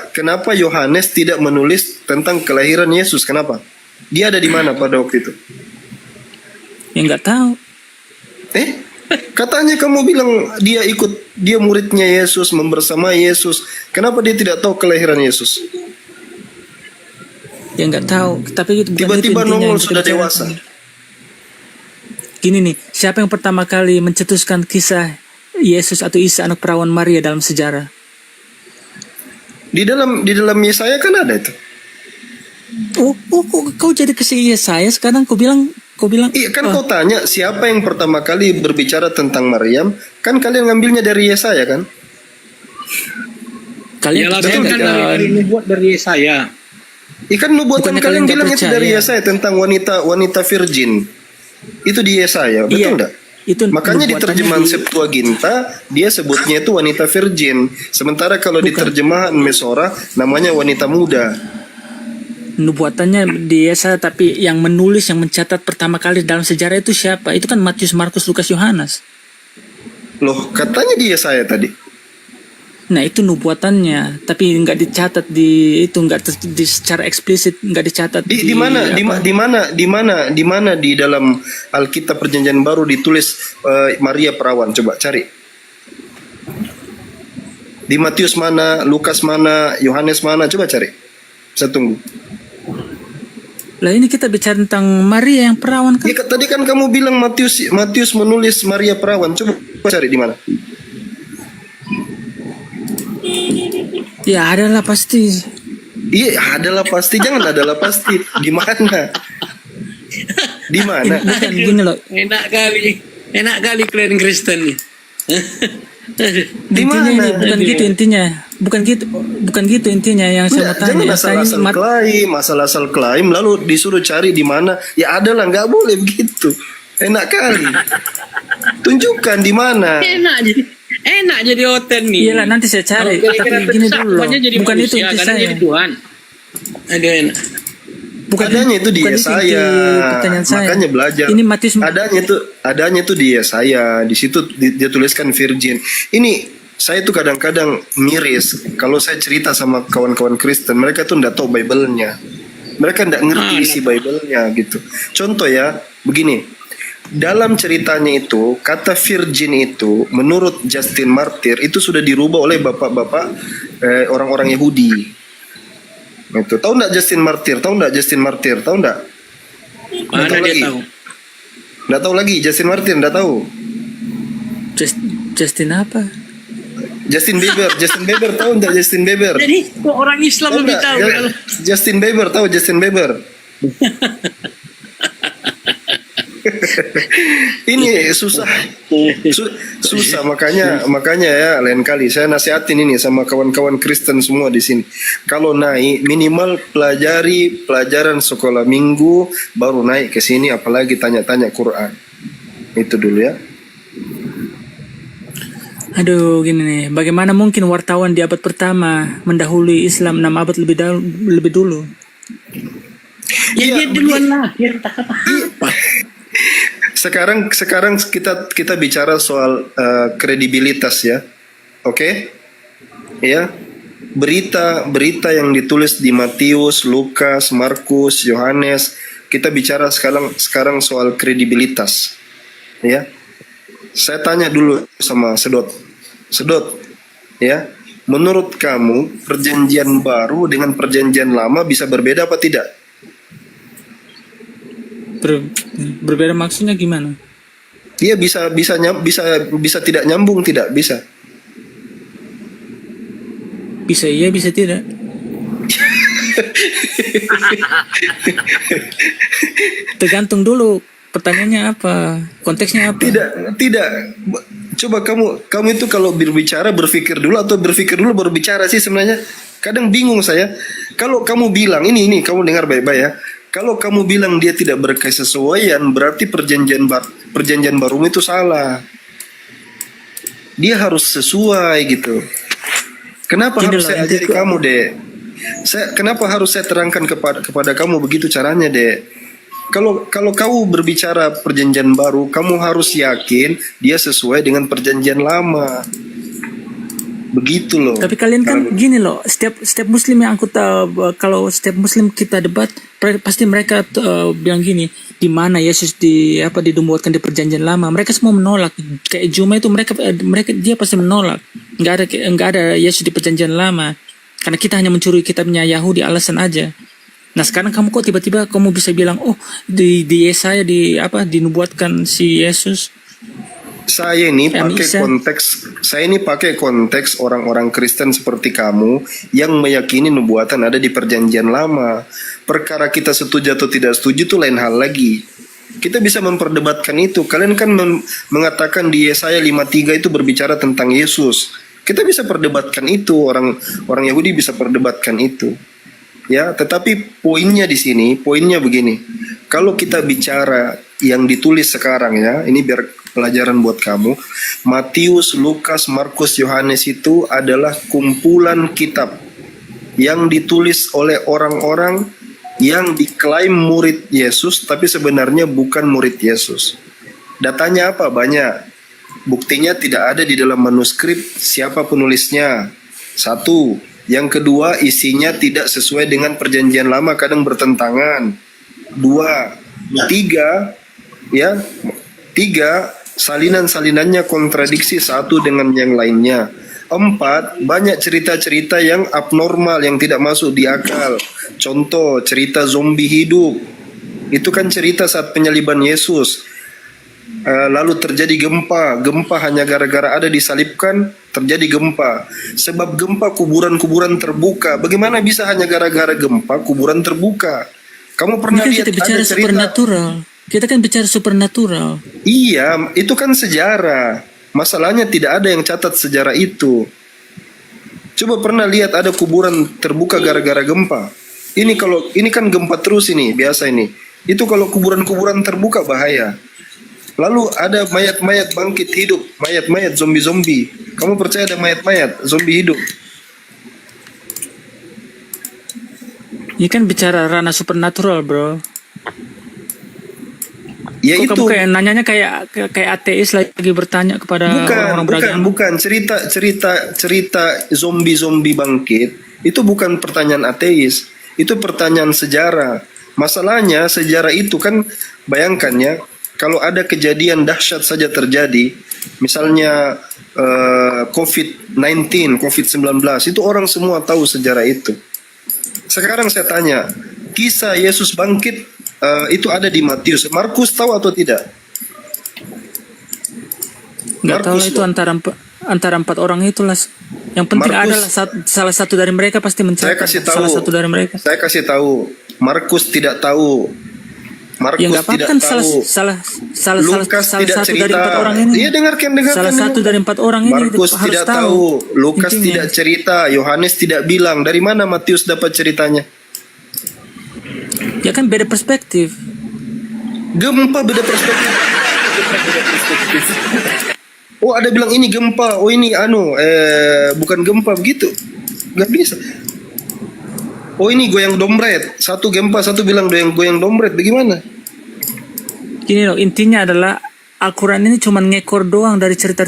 kenapa Yohanes tidak menulis tentang kelahiran Yesus? Kenapa? Dia ada di mana pada waktu itu? Ya nggak tahu. Katanya kamu bilang dia muridnya Yesus, membersamai Yesus. Kenapa dia tidak tahu kelahiran Yesus? Ya nggak tahu. Tapi itu bukan Tiba-tiba itu intinya nongol yang kita sudah bicarakan. dewasa. Gini nih, siapa yang pertama kali mencetuskan kisah Yesus atau Isa anak perawan Maria dalam sejarah? Di dalam Yesaya kan ada itu. Kau jadi ke saya sekarang kau bilang Iya kan kau tanya siapa yang pertama kali berbicara tentang Maryam? Kan kalian ngambilnya dari Yesaya kan? kalian Yalah, percaya saya nggak? kan dari nubuat dari Yesaya. Ikan nubuatan Bukannya kalian kalian bilang nggak itu dari percaya? Yesaya tentang wanita virgin. Itu di Yesaya, betul Iya, enggak? itu Makanya di nubuatannya terjemahan Septuaginta dia sebutnya itu wanita virgin. Sementara kalau di Bukan. terjemahan Mesora namanya wanita muda. nubuatannya di Yesaya, tapi yang menulis, yang mencatat pertama kali dalam sejarah itu siapa? Itu kan Matius, Markus, Lukas, Yohanes. Loh, katanya di Yesaya tadi. Nah itu nubuatannya, tapi nggak dicatat secara eksplisit nggak dicatat. Di mana di dalam Alkitab Perjanjian Baru ditulis Maria perawan? Coba cari. Di Matius mana, Lukas mana, Yohanes mana? Coba cari. Saya tunggu. Lah ini kita bicara tentang Maria yang perawan kan? Ya, tadi kan kamu bilang Matius menulis Maria perawan. Coba cari di mana? Ya adalah pasti. Iya, adalah pasti. Jangan adalah pasti. Di mana? Di mana? Bukan gini loh. Enak kali kalian Kristen nih. Di Intinya mana? ini bukan gitu intinya. Bukan gitu intinya yang saya mau Jangan tanya. asal asal klaim lalu disuruh cari di mana. Ya adalah, nggak boleh begitu. Enak kali. Tunjukkan di mana. Enak jadi hotel nih. Iyalah nanti saya cari. Kalau Tapi kira-kira gini tersesat, dulu loh. pokoknya jadi Bukan itu manusia, inti kadang saya. jadi Tuhan. Aduh enak. Adanya itu di bukan Yesaya. pertanyaan saya. Makanya belajar. Ini Matius. Adanya itu di Yesaya. Di situ dia tuliskan virgin. Ini saya tuh kadang-kadang miris kalau saya cerita sama kawan-kawan Kristen, mereka tuh nggak tahu Bible-nya. Mereka tidak ngerti isi Bible-nya gitu. Contoh ya, begini. Dalam ceritanya itu, kata virgin itu menurut Justin Martyr itu sudah dirubah oleh bapak-bapak orang-orang Yahudi. Itu tahu nggak Justin Martyr? Tahu nggak Justin Martyr? Tahu nggak? Mana tahu dia lagi? tahu? Nggak tahu lagi Justin Martyr, nggak tahu. Justin apa? Justin Bieber, Justin Bieber tahu nggak Justin Bieber? Jadi kok orang Islam Tahu lebih nggak? tahu. Justin Bieber tahu Justin Bieber? Ini susah, susah makanya ya lain kali saya nasihatin ini sama kawan-kawan Kristen semua di sini. Kalau naik minimal pelajari pelajaran sekolah minggu baru naik ke sini, apalagi tanya-tanya Quran. Itu dulu ya. Aduh, gini nih. Bagaimana mungkin wartawan di abad pertama mendahului Islam 6 abad lebih dulu? Ya dia duluan lahir, tak apa. Sekarang kita bicara soal kredibilitas ya. Oke? Ya. Berita yang ditulis di Matius, Lukas, Markus, Yohanes, kita bicara sekarang soal kredibilitas. Ya. Saya tanya dulu sama Sedot. Sedot, ya. Menurut kamu perjanjian baru dengan perjanjian lama bisa berbeda apa tidak? Berbeda maksudnya gimana? Iya bisa tidak nyambung, tidak bisa. Bisa iya, bisa tidak. Tergantung dulu pertanyaannya apa, konteksnya apa. Tidak. Coba kamu itu kalau berbicara berpikir dulu atau berpikir dulu baru bicara sih sebenarnya. Kadang bingung saya. Kalau kamu bilang ini kamu dengar baik-baik ya. Kalau kamu bilang dia tidak berkesesuaian, berarti perjanjian baru itu salah. Dia harus sesuai gitu. Kenapa Gini harus loh, saya ajari kamu, Dek? Kenapa harus saya terangkan kepada kamu begitu caranya, Dek? Kalau kamu berbicara perjanjian baru, kamu harus yakin dia sesuai dengan perjanjian lama. Begitu loh. Tapi kalian kan gini loh, setiap muslim yang aku tahu, kalau setiap muslim kita debat, pasti mereka bilang gini, di mana Yesus dinubuatkan di perjanjian lama. Mereka semua menolak. Kayak Juma itu mereka dia pasti menolak. Enggak ada Yesus di perjanjian lama. Karena kita hanya mencuri kitabnya Yahudi, alasan aja. Nah sekarang kamu kok tiba-tiba kamu bisa bilang, oh di Yesaya dinubuatkan si Yesus. Saya ini pakai konteks orang-orang Kristen seperti kamu yang meyakini nubuatan ada di perjanjian lama. Perkara kita setuju atau tidak setuju itu lain hal lagi. Kita bisa memperdebatkan itu. Kalian kan mengatakan di Yesaya 53 itu berbicara tentang Yesus. Kita bisa perdebatkan itu, orang Yahudi bisa perdebatkan itu. Ya, tetapi poinnya begini. Kalau kita bicara yang ditulis sekarang ya, ini biar pelajaran buat kamu. Matius, Lukas, Markus, Yohanes itu adalah kumpulan kitab yang ditulis oleh orang-orang yang diklaim murid Yesus tapi sebenarnya bukan murid Yesus. Datanya apa? Banyak. Buktinya tidak ada di dalam manuskrip siapa penulisnya. Satu. Yang kedua, isinya tidak sesuai dengan perjanjian lama, kadang bertentangan. Tiga, salinan-salinannya kontradiksi satu dengan yang lainnya. 4, banyak cerita-cerita yang abnormal, yang tidak masuk di akal. Contoh, cerita zombie hidup. Itu kan cerita saat penyaliban Yesus. Lalu terjadi gempa hanya gara-gara ada disalibkan, terjadi gempa. Sebab gempa kuburan-kuburan terbuka. Bagaimana bisa hanya gara-gara gempa kuburan terbuka? Kamu pernah lihat kita bicara ada cerita supernatural. Kita kan bicara supernatural. Iya, itu kan sejarah. Masalahnya tidak ada yang catat sejarah itu. Coba pernah lihat ada kuburan terbuka gara-gara gempa. Ini kan gempa terus ini, biasa ini. Itu kalau kuburan-kuburan terbuka bahaya. Lalu ada mayat-mayat bangkit hidup, mayat-mayat zombie-zombie. Kamu percaya ada mayat-mayat zombie hidup? Ini kan bicara ranah supernatural, bro. Ya Kok itu. kamu kayak nanyanya kayak ateis lagi bertanya kepada orang-orang beragama? Bukan cerita zombie bangkit itu bukan pertanyaan ateis. Itu pertanyaan sejarah. Masalahnya sejarah itu kan, bayangkan ya, kalau ada kejadian dahsyat saja terjadi, misalnya COVID-19, COVID-19, itu orang semua tahu sejarah itu. Sekarang saya tanya, kisah Yesus bangkit itu ada di Matius. Markus tahu atau tidak? Nggak tahu lah, Markus itu loh. antara 4 orang itulah. Yang penting Markus. adalah salah satu dari mereka pasti Saya mencatat. kasih tahu. Salah satu dari mereka. Saya kasih tahu. Markus tidak tahu. Markus Ya nggak apa-apa tidak kan tahu. salah Lukas tidak satu cerita. dari 4 orang ini. Iya, dengarkan. Salah satu dari 4 orang ini Markus harus tidak tahu. tahu. Lukas Intinya. tidak cerita. Yohanes tidak bilang. Dari mana Matius dapat ceritanya? Ya kan beda perspektif. Gempa beda perspektif. Oh, ada bilang ini gempa. Oh, ini bukan gempa begitu. Gak bisa. Oh, ini goyang dompet. Satu gempa, satu bilang goyang dompet. Bagaimana? Gini loh, intinya adalah Al-Quran ini cuma ngekor doang dari cerita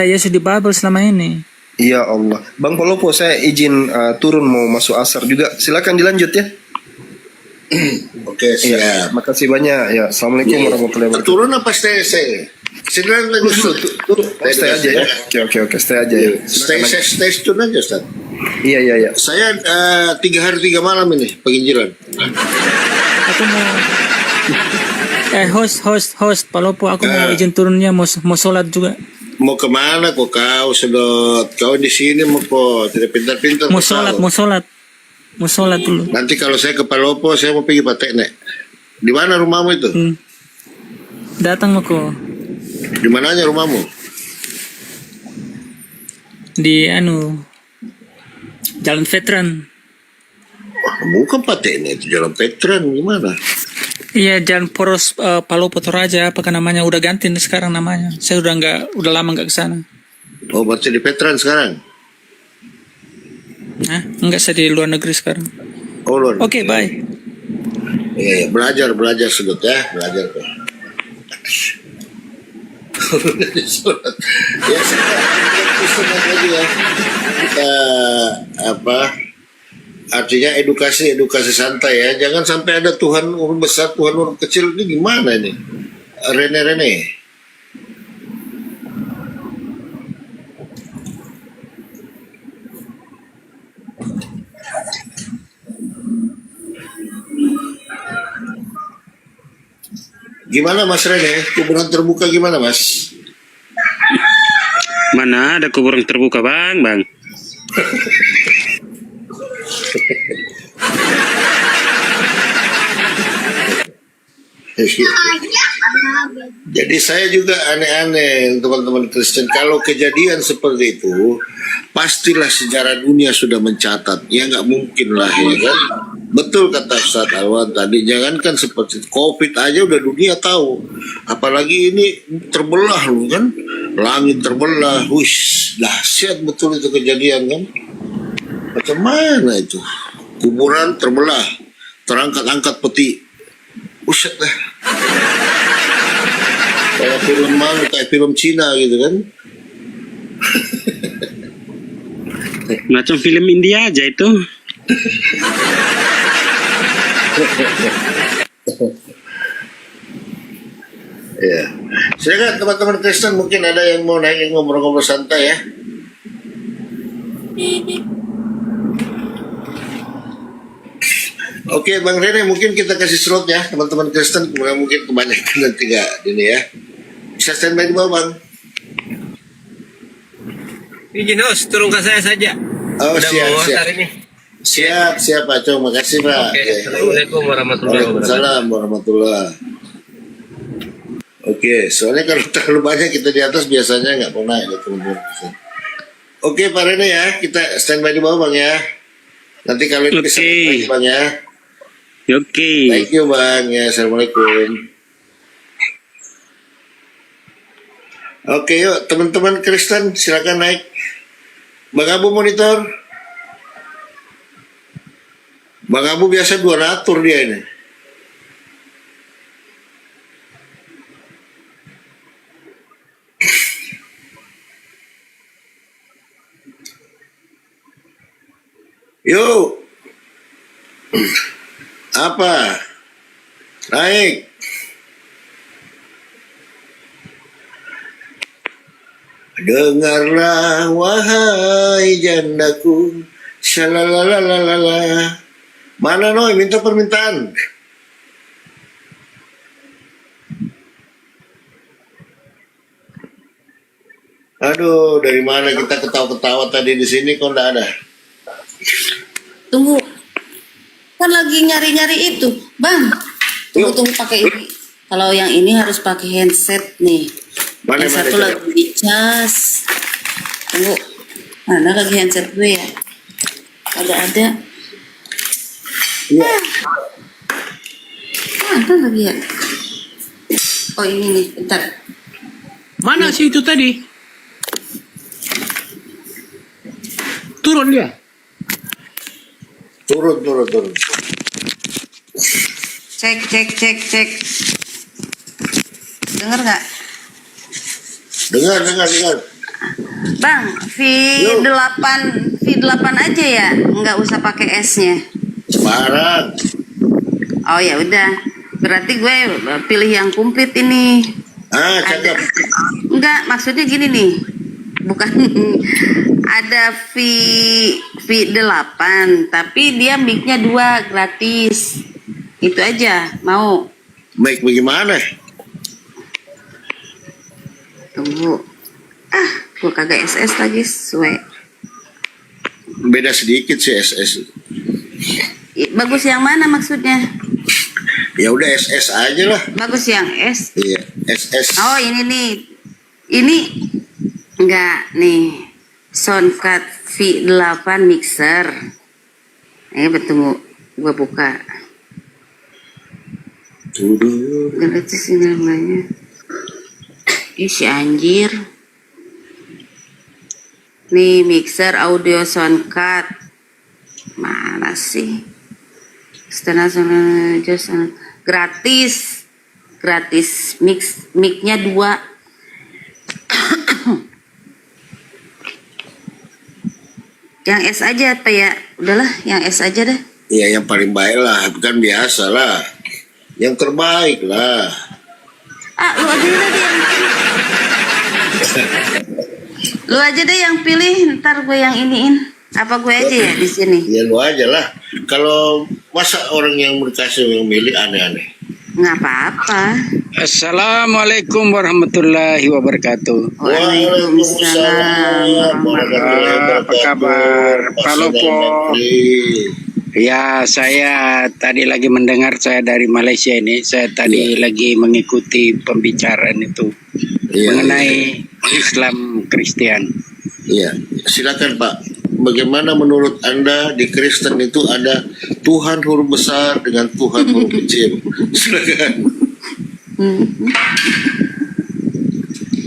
Yesus di Babel selama ini. Ya Allah. Bang Polopo, saya izin turun mau masuk asar juga. Silakan dilanjut ya. Oke, Iya, siap. makasih banyak. Ya, Assalamualaikum warahmatullahi wabarakatuh. Turun apa stay? Sedang lagi Turun. Stay aja ya. Oke, stay aja ya. Stay tune aja, Ustaz. Iya. Saya 3 hari 3 malam ini penginjilan. Aku mau host Palopo, aku mau izin turunnya, mau sholat juga. Mau kemana kok kau sedot? Kau di sini mau kok tidak pintar-pintar. Mau kau. sholat dulu. Nanti kalau saya ke Palopo, saya mau pergi Patek Nek. Di mana rumahmu itu? Datang aku Di mananya rumahmu? di Jalan Veteran. Wah, bukan Patek Nek, itu Jalan Veteran gimana? Iya, Jalan Poros Palopo Toraja, apakah namanya udah ganti nih sekarang namanya. Saya udah lama nggak ke sana. Oh, berarti di Veteran sekarang? Enggak, saya di luar negeri sekarang. Oh, luar. Oke, bye. Iya, belajar sedot ya, belajar kok. Ya, sekarang lagi ya. Kita artinya edukasi santai ya. Jangan sampai ada Tuhan orang besar, Tuhan orang kecil, ini gimana ini? Rene. Gimana Mas Rene? Kuburan terbuka gimana Mas? Mana ada kuburan terbuka bang? Jadi saya juga aneh-aneh teman-teman Kristen. Kalau kejadian seperti itu, pastilah sejarah dunia sudah mencatat. Ya nggak mungkin lah ya kan. Betul kata Ustaz Alwan tadi. Jangankan seperti COVID aja udah dunia tahu. Apalagi ini terbelah loh kan. Langit terbelah. Wish, dahsyat betul itu kejadian kan. Macam mana itu? Kuburan terbelah. Terangkat-angkat peti. Uset dah. Kayak film Cina gitu kan. Macam film India aja itu. Ya. Silakan teman-teman Kristen, mungkin ada yang mau naik ngobrol-ngobrol santai ya. Oke, Bang Rene, mungkin kita kasih slot ya teman-teman Kristen. Mungkin kebanyakan nanti nggak ini ya. Bisa standby di bawah, Bang. Izin host, turun ke saya saja. Oh, Udah siap, mau host siap. hari ini. Siap Pak Cong, makasih Pak. Oke, Ya. Assalamualaikum warahmatullahi wabarakatuh. Waalaikumsalam warahmatullahi. Oke, soalnya kalau terlalu banyak kita di atas biasanya nggak pernah ya teman-teman. Oke Pak Rene ya, kita standby di bawah Bang ya. Nanti kalau ini bisa Oke. lagi Bang ya. Oke. Thank you Bang ya, assalamualaikum. Oke yuk teman-teman Kristen silakan naik. Bang Abu monitor. Bang Abu biasa 200 dia ini. Yuk. Apa? Naik. Dengarlah wahai jandaku. Shalalalala. Mana Noy minta permintaan? Aduh, dari mana kita ketawa-ketawa tadi di sini kok enggak ada? Tunggu. Kan lagi nyari-nyari itu. Bang, tunggu pakai ini. Kalau yang ini harus pakai handset nih. Mana, yang mana, satu coba? lagi dicas. Tunggu. Mana lagi handset gue ya? Ada. Iya. Mana lagi ya? Oh ini nih, bentar. Mana sih itu tadi? Turun dia. Turun. Cek. Dengar nggak? Dengar. Bang, V8 aja ya, nggak usah pakai S-nya. Semarang. Oh ya udah, berarti gue pilih yang komplit ini. Cakep. Enggak, maksudnya gini nih, bukan ada V8, tapi dia mic-nya 2 gratis. Itu aja, mau? Baik bagaimana? Tunggu. Gue kagak SS lagi, suwe. Beda sedikit sih SS. Bagus yang mana maksudnya? Ya udah SS aja lah. Bagus yang S. Iya, SS. Oh ini nih, ini enggak nih, Soundcard V8 mixer. Betul, gua buka. Gratis ini namanya. Ih si anjir. Nih mixer audio Soundcard. Mana sih? Gratis mic-nya 2. Yang S aja apa ya? Udahlah, yang S aja deh. Iya yang paling baik lah, bukan biasa lah. Yang terbaik lah. Lu aja deh lu aja deh yang pilih, ntar gue yang iniin. Apa gue aja ya di sini? Ya lu aja lah. Kalau masa orang yang berkasih yang milih aneh-aneh. Nggak apa-apa. Assalamualaikum warahmatullahi wabarakatuh. Waalaikumsalam. Apa kabar, Pak Lopo? Ya, saya tadi lagi mendengar, saya dari Malaysia ini. Saya tadi lagi mengikuti pembicaraan itu mengenai Islam Kristen. Iya, silakan Pak. Bagaimana menurut Anda di Kristen itu ada Tuhan huruf besar dengan Tuhan huruf kecil? Silakan.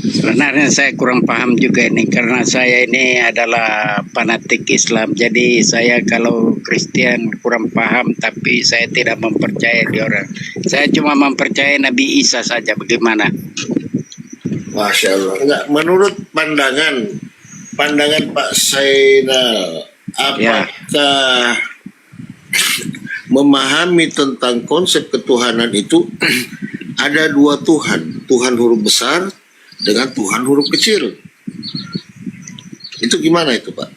Sebenarnya saya kurang paham juga ini karena saya ini adalah fanatik Islam. Jadi saya kalau Kristen kurang paham, tapi saya tidak mempercayai dia orang. Saya cuma mempercayai Nabi Isa saja. Bagaimana? Masya Allah. Enggak, menurut pandangan Pak Zainal, apakah memahami tentang konsep ketuhanan itu ada 2 Tuhan, Tuhan huruf besar dengan Tuhan huruf kecil? Itu gimana itu Pak?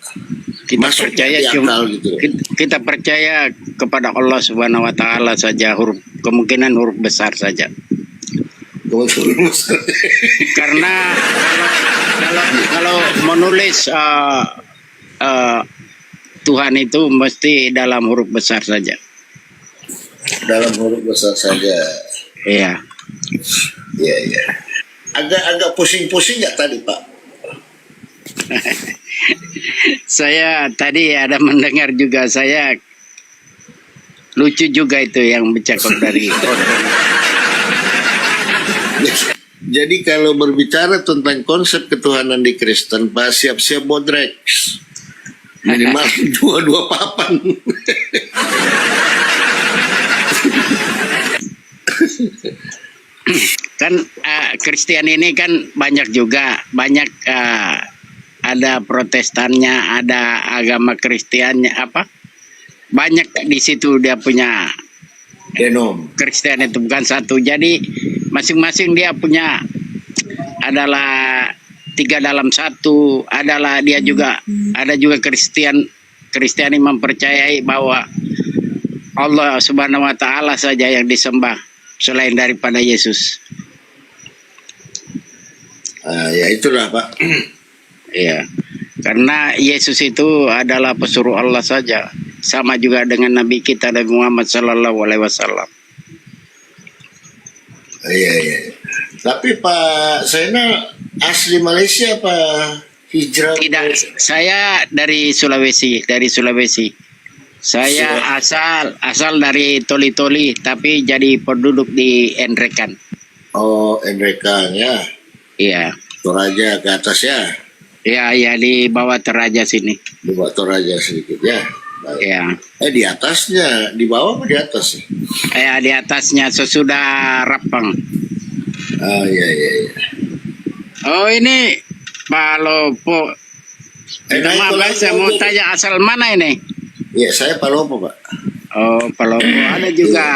Kita percaya cuma gitu. kita percaya kepada Allah Subhanahu wa taala saja, kemungkinan huruf besar saja. Karena kalau menulis Tuhan itu mesti dalam huruf besar saja. Dalam huruf besar saja. Iya. Iya. Agak pusing-pusing nggak tadi Pak? Saya tadi ada mendengar juga, saya lucu juga itu yang bercakap dari Jadi kalau berbicara tentang konsep ketuhanan di Kristen, Pak siap-siap bodrek. Minimal 2 papan. Kan Kristen ini kan banyak juga, ada Protestannya, ada agama Kristiannya banyak di situ dia punya Genom. Kristen itu bukan satu. Jadi masing-masing dia punya adalah 3 dalam 1. Adalah dia juga ada juga Kristen yang mempercayai bahwa Allah Subhanahu wa taala saja yang disembah selain daripada Yesus. Ya itulah Pak. Iya. Karena Yesus itu adalah pesuruh Allah saja. Sama juga dengan Nabi kita Nabi Muhammad sallallahu alaihi wasallam. Iya. Tapi Pak Zainal asli Malaysia apa hijrah? Tidak, saya dari Sulawesi. Saya asal dari Toli-Toli, tapi jadi penduduk di Enrekan. Oh, Enrekan ya. Iya. Toraja ke atas ya. Iya, di bawah Toraja sini. Di bawah Toraja sedikit ya. Baik. Iya. Di atasnya, di bawah apa di atas? Di atasnya sesudah Rapang. Iya. Oh, ini Pak Lopo. Maaf, saya mau tanya asal mana ini? Iya, saya Palopo, Pak. Oh, Palopo. Ada juga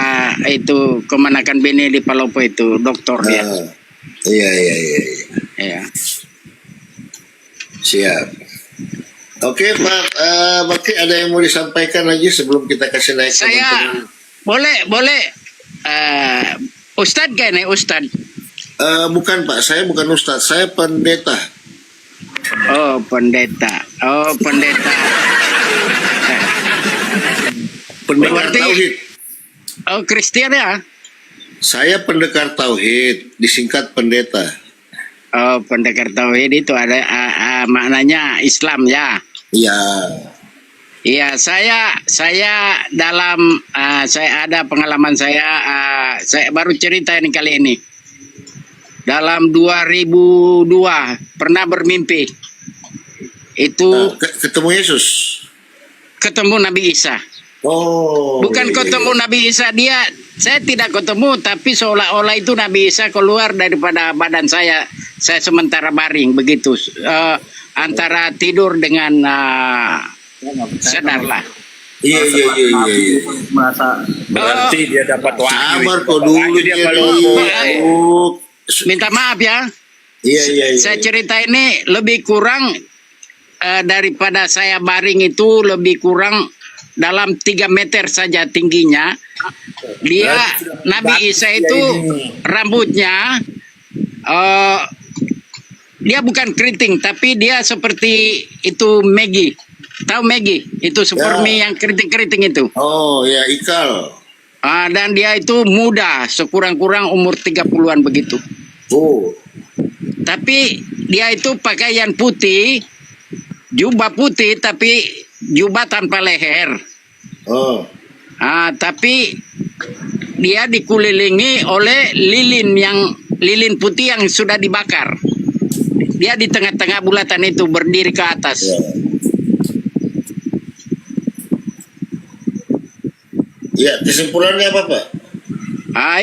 itu kemenakan bini di Palopo itu, dokter ya. Iya. Iya. Siap. Oke, Pak. Bakti ada yang mau disampaikan lagi sebelum kita kasih naik Saya boleh Ustadz kayaknya Ustadz. Bukan Pak, saya bukan Ustadz, saya pendeta. Oh, pendeta. Pendekar Berarti- Tauhid. Oh, Kristen ya? Saya pendekar Tauhid, disingkat pendeta. Oh, pendekar tauhid itu ada maknanya Islam ya. Iya. Iya, saya dalam saya ada pengalaman saya baru cerita ini kali ini. Dalam 2002 pernah bermimpi. Itu Ketemu Yesus. ketemu Nabi Isa. Oh. Bukan iya. ketemu Nabi Isa, saya tidak ketemu, tapi seolah-olah itu Nabi Isa keluar daripada badan saya. Saya sementara baring begitu, antara tidur dengan sadar lah. Iya. Berarti dia dapat wahyu. Sabar kok dulu Dia dia kalau dulu. Minta maaf ya. Iya. Saya cerita ini lebih kurang daripada saya baring itu lebih kurang dalam 3 meter saja tingginya. Dia Nabi Isa itu rambutnya dia bukan keriting tapi dia seperti itu Maggie. Tahu Maggie? Itu supermi yang keriting-keriting itu. Oh ya, ikal. Dan dia itu muda, sekurang-kurang umur 30-an begitu. Oh. Tapi dia itu pakaian putih, jubah putih tapi jubah tanpa leher. Oh. Tapi dia dikelilingi oleh lilin putih yang sudah dibakar. Dia di tengah-tengah bulatan itu berdiri ke atas. Ya, kesimpulannya apa, Pak?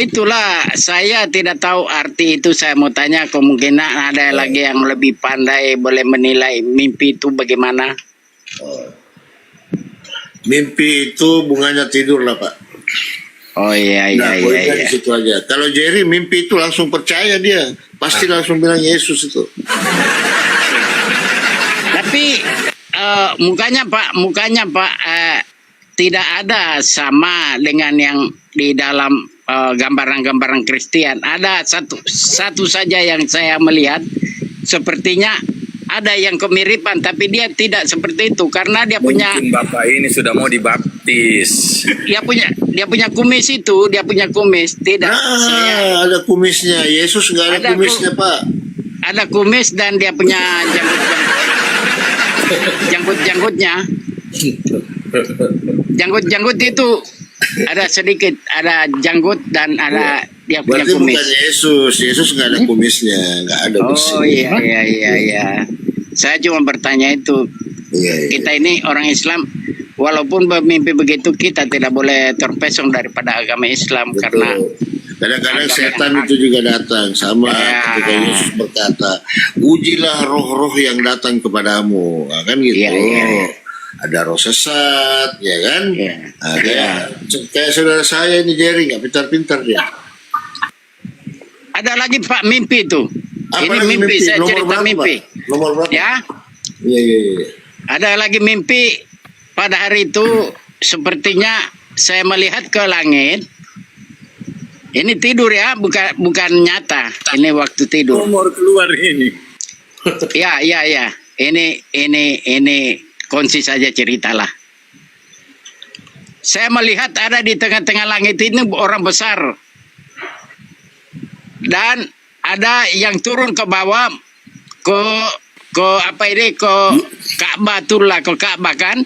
Itulah saya tidak tahu arti itu. Saya mau tanya, kemungkinan ada lagi yang lebih pandai boleh menilai mimpi itu bagaimana. Mimpi itu bunganya tidur lah, Pak. Oh iya. Di situ aja. Kalau Jerry mimpi itu langsung percaya dia, pasti langsung bilang Yesus itu. Tapi mukanya Pak tidak ada sama dengan yang di dalam gambaran-gambaran Kristen. Ada satu saja yang saya melihat, sepertinya ada yang kemiripan, tapi dia tidak seperti itu karena dia punya. Mungkin Bapak ini sudah mau dibaptis. Dia punya kumis itu, dia punya kumis. Tidak. Ada kumisnya. Yesus nggak ada kumisnya, Pak. Ada kumis dan dia punya janggut-janggutnya. Janggut itu ada sedikit, ada janggut dan ada dia punya Berarti kumis. bukan Yesus. Yesus nggak ada kumisnya, nggak ada bersih. Oh iya. Saya cuma bertanya itu. Iya. Kita ini orang Islam, walaupun bermimpi begitu, kita tidak boleh terpesong daripada agama Islam. Betul. Karena Kadang-kadang setan itu juga datang sama ketika Yesus berkata, ujilah roh-roh yang datang kepadamu. Nah, kan gitu. Iya. ada roh sesat, ya kan? Iya. Nah, kayak saudara saya ini Jerry nggak pintar-pintar dia. Ada lagi Pak mimpi itu. Apa Ini lagi mimpi, saya Nomor cerita berapa, mimpi. Pak? Nomor berapa? Ya, Iya. ada lagi mimpi pada hari itu sepertinya saya melihat ke langit. Ini tidur ya, bukan nyata. Ini waktu tidur. Nomor keluar ini. Ya. Ini kunci saja ceritalah. Saya melihat ada di tengah-tengah langit ini orang besar. Dan ada yang turun ke bawah ke Ka'bah ke Ka'bah kan.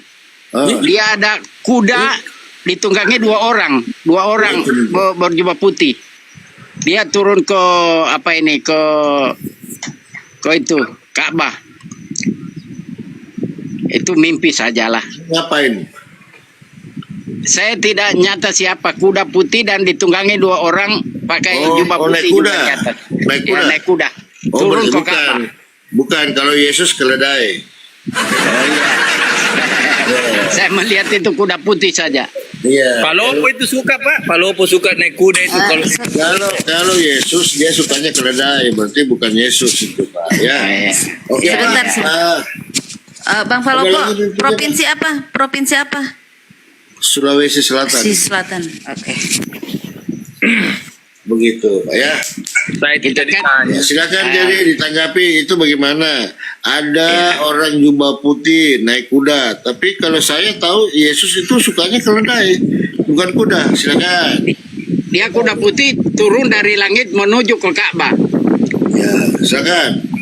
Dia ada kuda ditunggangi dua orang berjubah putih. Dia turun ke itu Ka'bah. Itu mimpi sajalah. Ngapain? Saya tidak nyata siapa, kuda putih dan ditunggangi dua orang pakai jubah naik putih kuda. juga di atas. Naik Ya, kuda. naik kuda. Oh, Turun berarti ke Ka'bah. bukan kalau Yesus keledai. Saya melihat itu kuda putih saja. Iya. Pak Lopo itu suka Pak. Pak Lopo suka naik kuda itu Kalau Yesus dia sukanya keledai, berarti bukan Yesus itu Pak. Ya. Oke. Sebentar, Pak. Bang Ada lagi Palopo, mimpinya, provinsi apa? Provinsi apa? Sulawesi Selatan. Sulawesi Selatan. Oke. Begitu Pak ya. Saya tidak ditanya. Ya, silakan jadi ditanggapi itu bagaimana? Ada orang jubah putih naik kuda, tapi kalau saya tahu Yesus itu sukanya keledai, bukan kuda. Silakan. Dia kuda putih turun dari langit menuju ke Ka'bah. Ya, silakan.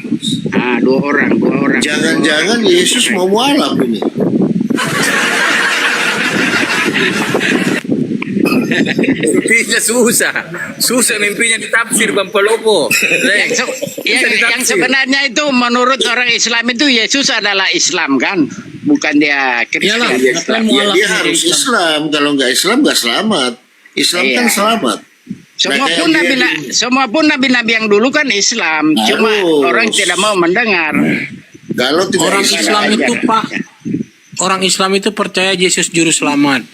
Dua orang. Jangan-jangan Yesus mau mualaf ini. Mimpinya susah mimpinya ditafsir Bang Pak Lopo. Yang sebenarnya itu menurut orang Islam itu Yesus adalah Islam kan, bukan dia Iyalah, Kristen. ngapain Ya, mualaf dia dari harus Islam? Islam. Kalau nggak Islam nggak selamat. Islam kan Iya. selamat. Semua pun nabi-nabi yang dulu kan Islam, cuma Harus. orang tidak mau mendengar. Kalau tidak Orang Islam aja. itu Pak, orang Islam itu percaya Yesus juru selamat,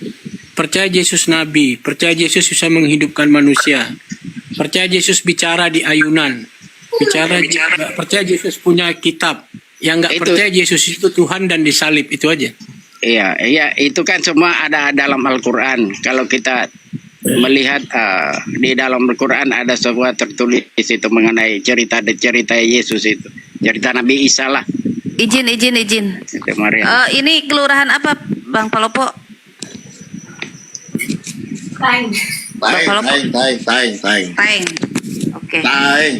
percaya Yesus nabi, percaya Yesus bisa menghidupkan manusia, percaya Yesus bicara di ayunan, percaya Yesus punya kitab. Yang nggak Itu. percaya Yesus itu Tuhan dan disalib, itu aja. Iya, itu kan semua ada dalam Al-Quran. Kalau kita melihat di dalam Al-Quran ada sebuah tertulis itu mengenai cerita Yesus itu, cerita Nabi Isa lah. Izin. Itu Maria. Ini kelurahan apa, Bang Palopo? Taing. Taeng. Oke. Taing.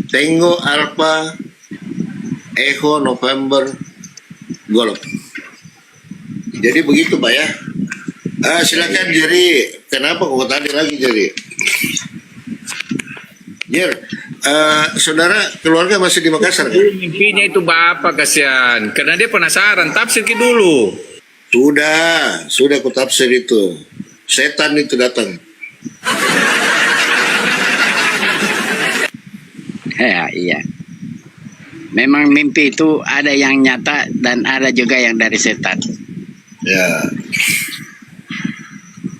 Tango Alpha Echo November Golf. Jadi begitu Pak ya. Silakan Jerry. Kenapa kok tadi lagi Jerry? Jer, saudara keluarga masih di Makassar kan? Mimpinya itu Bapak kasihan. Karena dia penasaran. Tafsir dulu. Sudah aku tafsir itu. Setan itu datang. Iya. Memang mimpi itu ada yang nyata dan ada juga yang dari setan. Ya.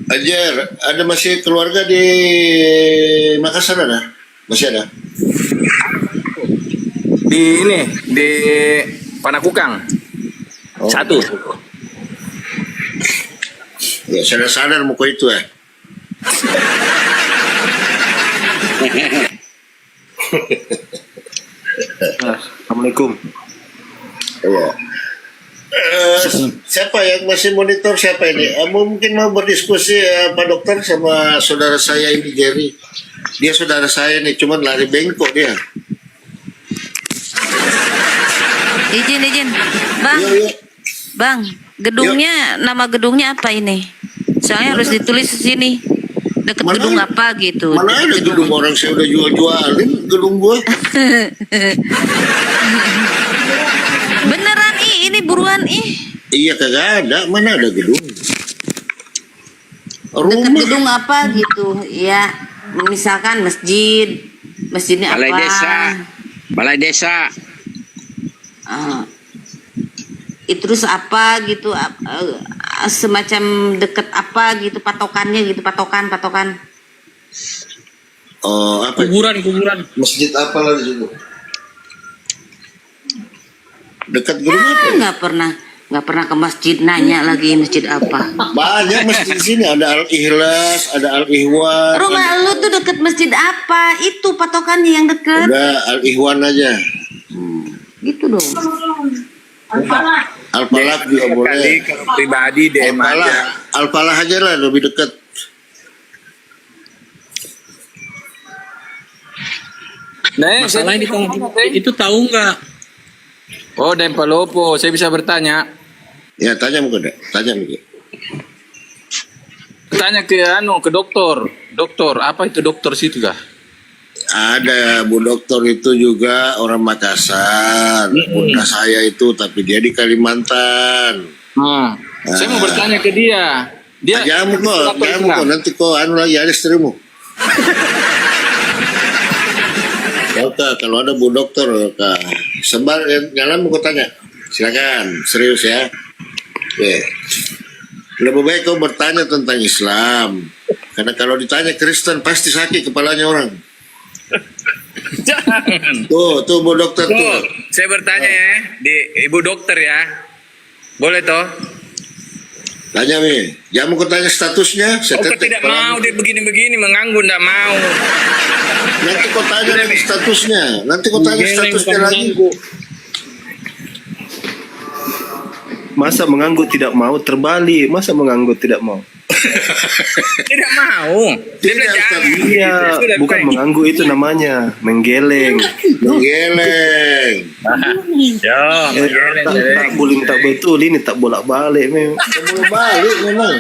Ajar, ada masih keluarga di Makassar ada? Masih ada? Di Panakukang. Oh. Satu. Ya, sadar-sadar muka itu ya. Assalamualaikum. Ya. Siapa yang masih monitor siapa ini? Mungkin mau berdiskusi Pak Dokter sama saudara saya ini Jerry. Dia saudara saya nih, cuman lari bengkok dia. Izin. Bang, Yuk. Bang, gedungnya nama gedungnya apa ini? Soalnya harus ditulis di sini. Dekat Mana gedung ada- apa gitu? Mana ada Deket gedung orang saya udah jual-jualin gedung gua. Beneran ini buruan Iya kagak ada, mana ada gedung. Dekat Rumah. gedung apa gitu? Ya, misalkan masjidnya Balai apa? desa. Balai desa. Ah, terus apa gitu, semacam deket apa gitu patokannya gitu, patokan. Oh, apa? Kuburan. Masjid apa lah di situ? Dekat gedung apa? Nggak pernah ke masjid, nanya lagi masjid apa. Banyak masjid di sini, ada Al-Ikhlas, ada Al-Ihwan. Rumah lu tuh deket masjid apa? Itu patokannya yang deket. Udah Al-Ihwan aja. Gitu dong. Al-Falah juga Kali boleh. kalau pribadi DM Al-Falah, aja. Al-Falah aja lah lebih dekat. Masalah ini itu tahu nggak? Oh, Dan Palopo, saya bisa bertanya. Ya tanya mungkin deh, tanya mungkin. Tanya ke dokter. Dokter, apa itu dokter situ kah? Ada Bu Dokter itu juga orang Makassar, bunda saya itu, tapi dia di Kalimantan. Saya mau bertanya ke dia. Jamu kok, nanti kok anu lagi ada istrimu. Kak, kalau ada Bu Dokter, Kak, sebar jalan mau tanya. Silakan, serius ya. Lebih baik kau bertanya tentang Islam. Karena kalau ditanya Kristen pasti sakit kepalanya orang. Jangan. Tuh Bu Dokter tuh. Saya bertanya ya, di Ibu Dokter ya. Boleh toh? Tanya Mi, jangan mau tanya statusnya. Saya Kok tetek tidak kepalamu. mau dia begini-begini menganggur, tidak mau. Nanti kau tanya lagi statusnya. Nanti kau tanya statusnya lagi. Masa mengangguk tidak mau, terbalik. Masa mengangguk tidak mau? Tidak mau. Dia Tidak, bilang Ustaz. jangan. Iya, Sudah bukan baik. mengangguk itu namanya, menggeleng. Menggeleng. Yo, Tak boleh tak betul, ini tak bolak-balik memang. Kamu balik memang.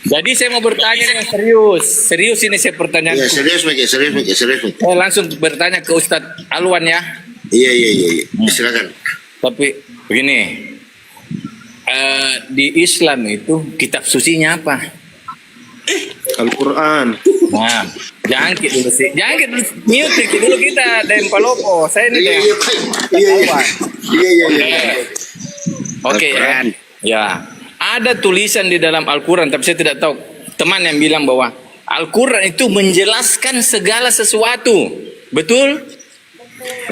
Jadi saya mau bertanya dengan serius. Serius ini saya pertanyaan. Ya serius Miki. Saya langsung bertanya ke Ustadz Alwan ya. Iya. Silakan. Tapi begini, di Islam itu kitab sucinya apa? Al-Quran. Nah, jangan dulu sih. Jangan dulu mute dulu kita Dan Palopo. Saya ini Dan. Iya. Oke ya. Ya. Ada tulisan di dalam Al-Quran, tapi saya tidak tahu teman yang bilang bahwa Al-Quran itu menjelaskan segala sesuatu. Betul?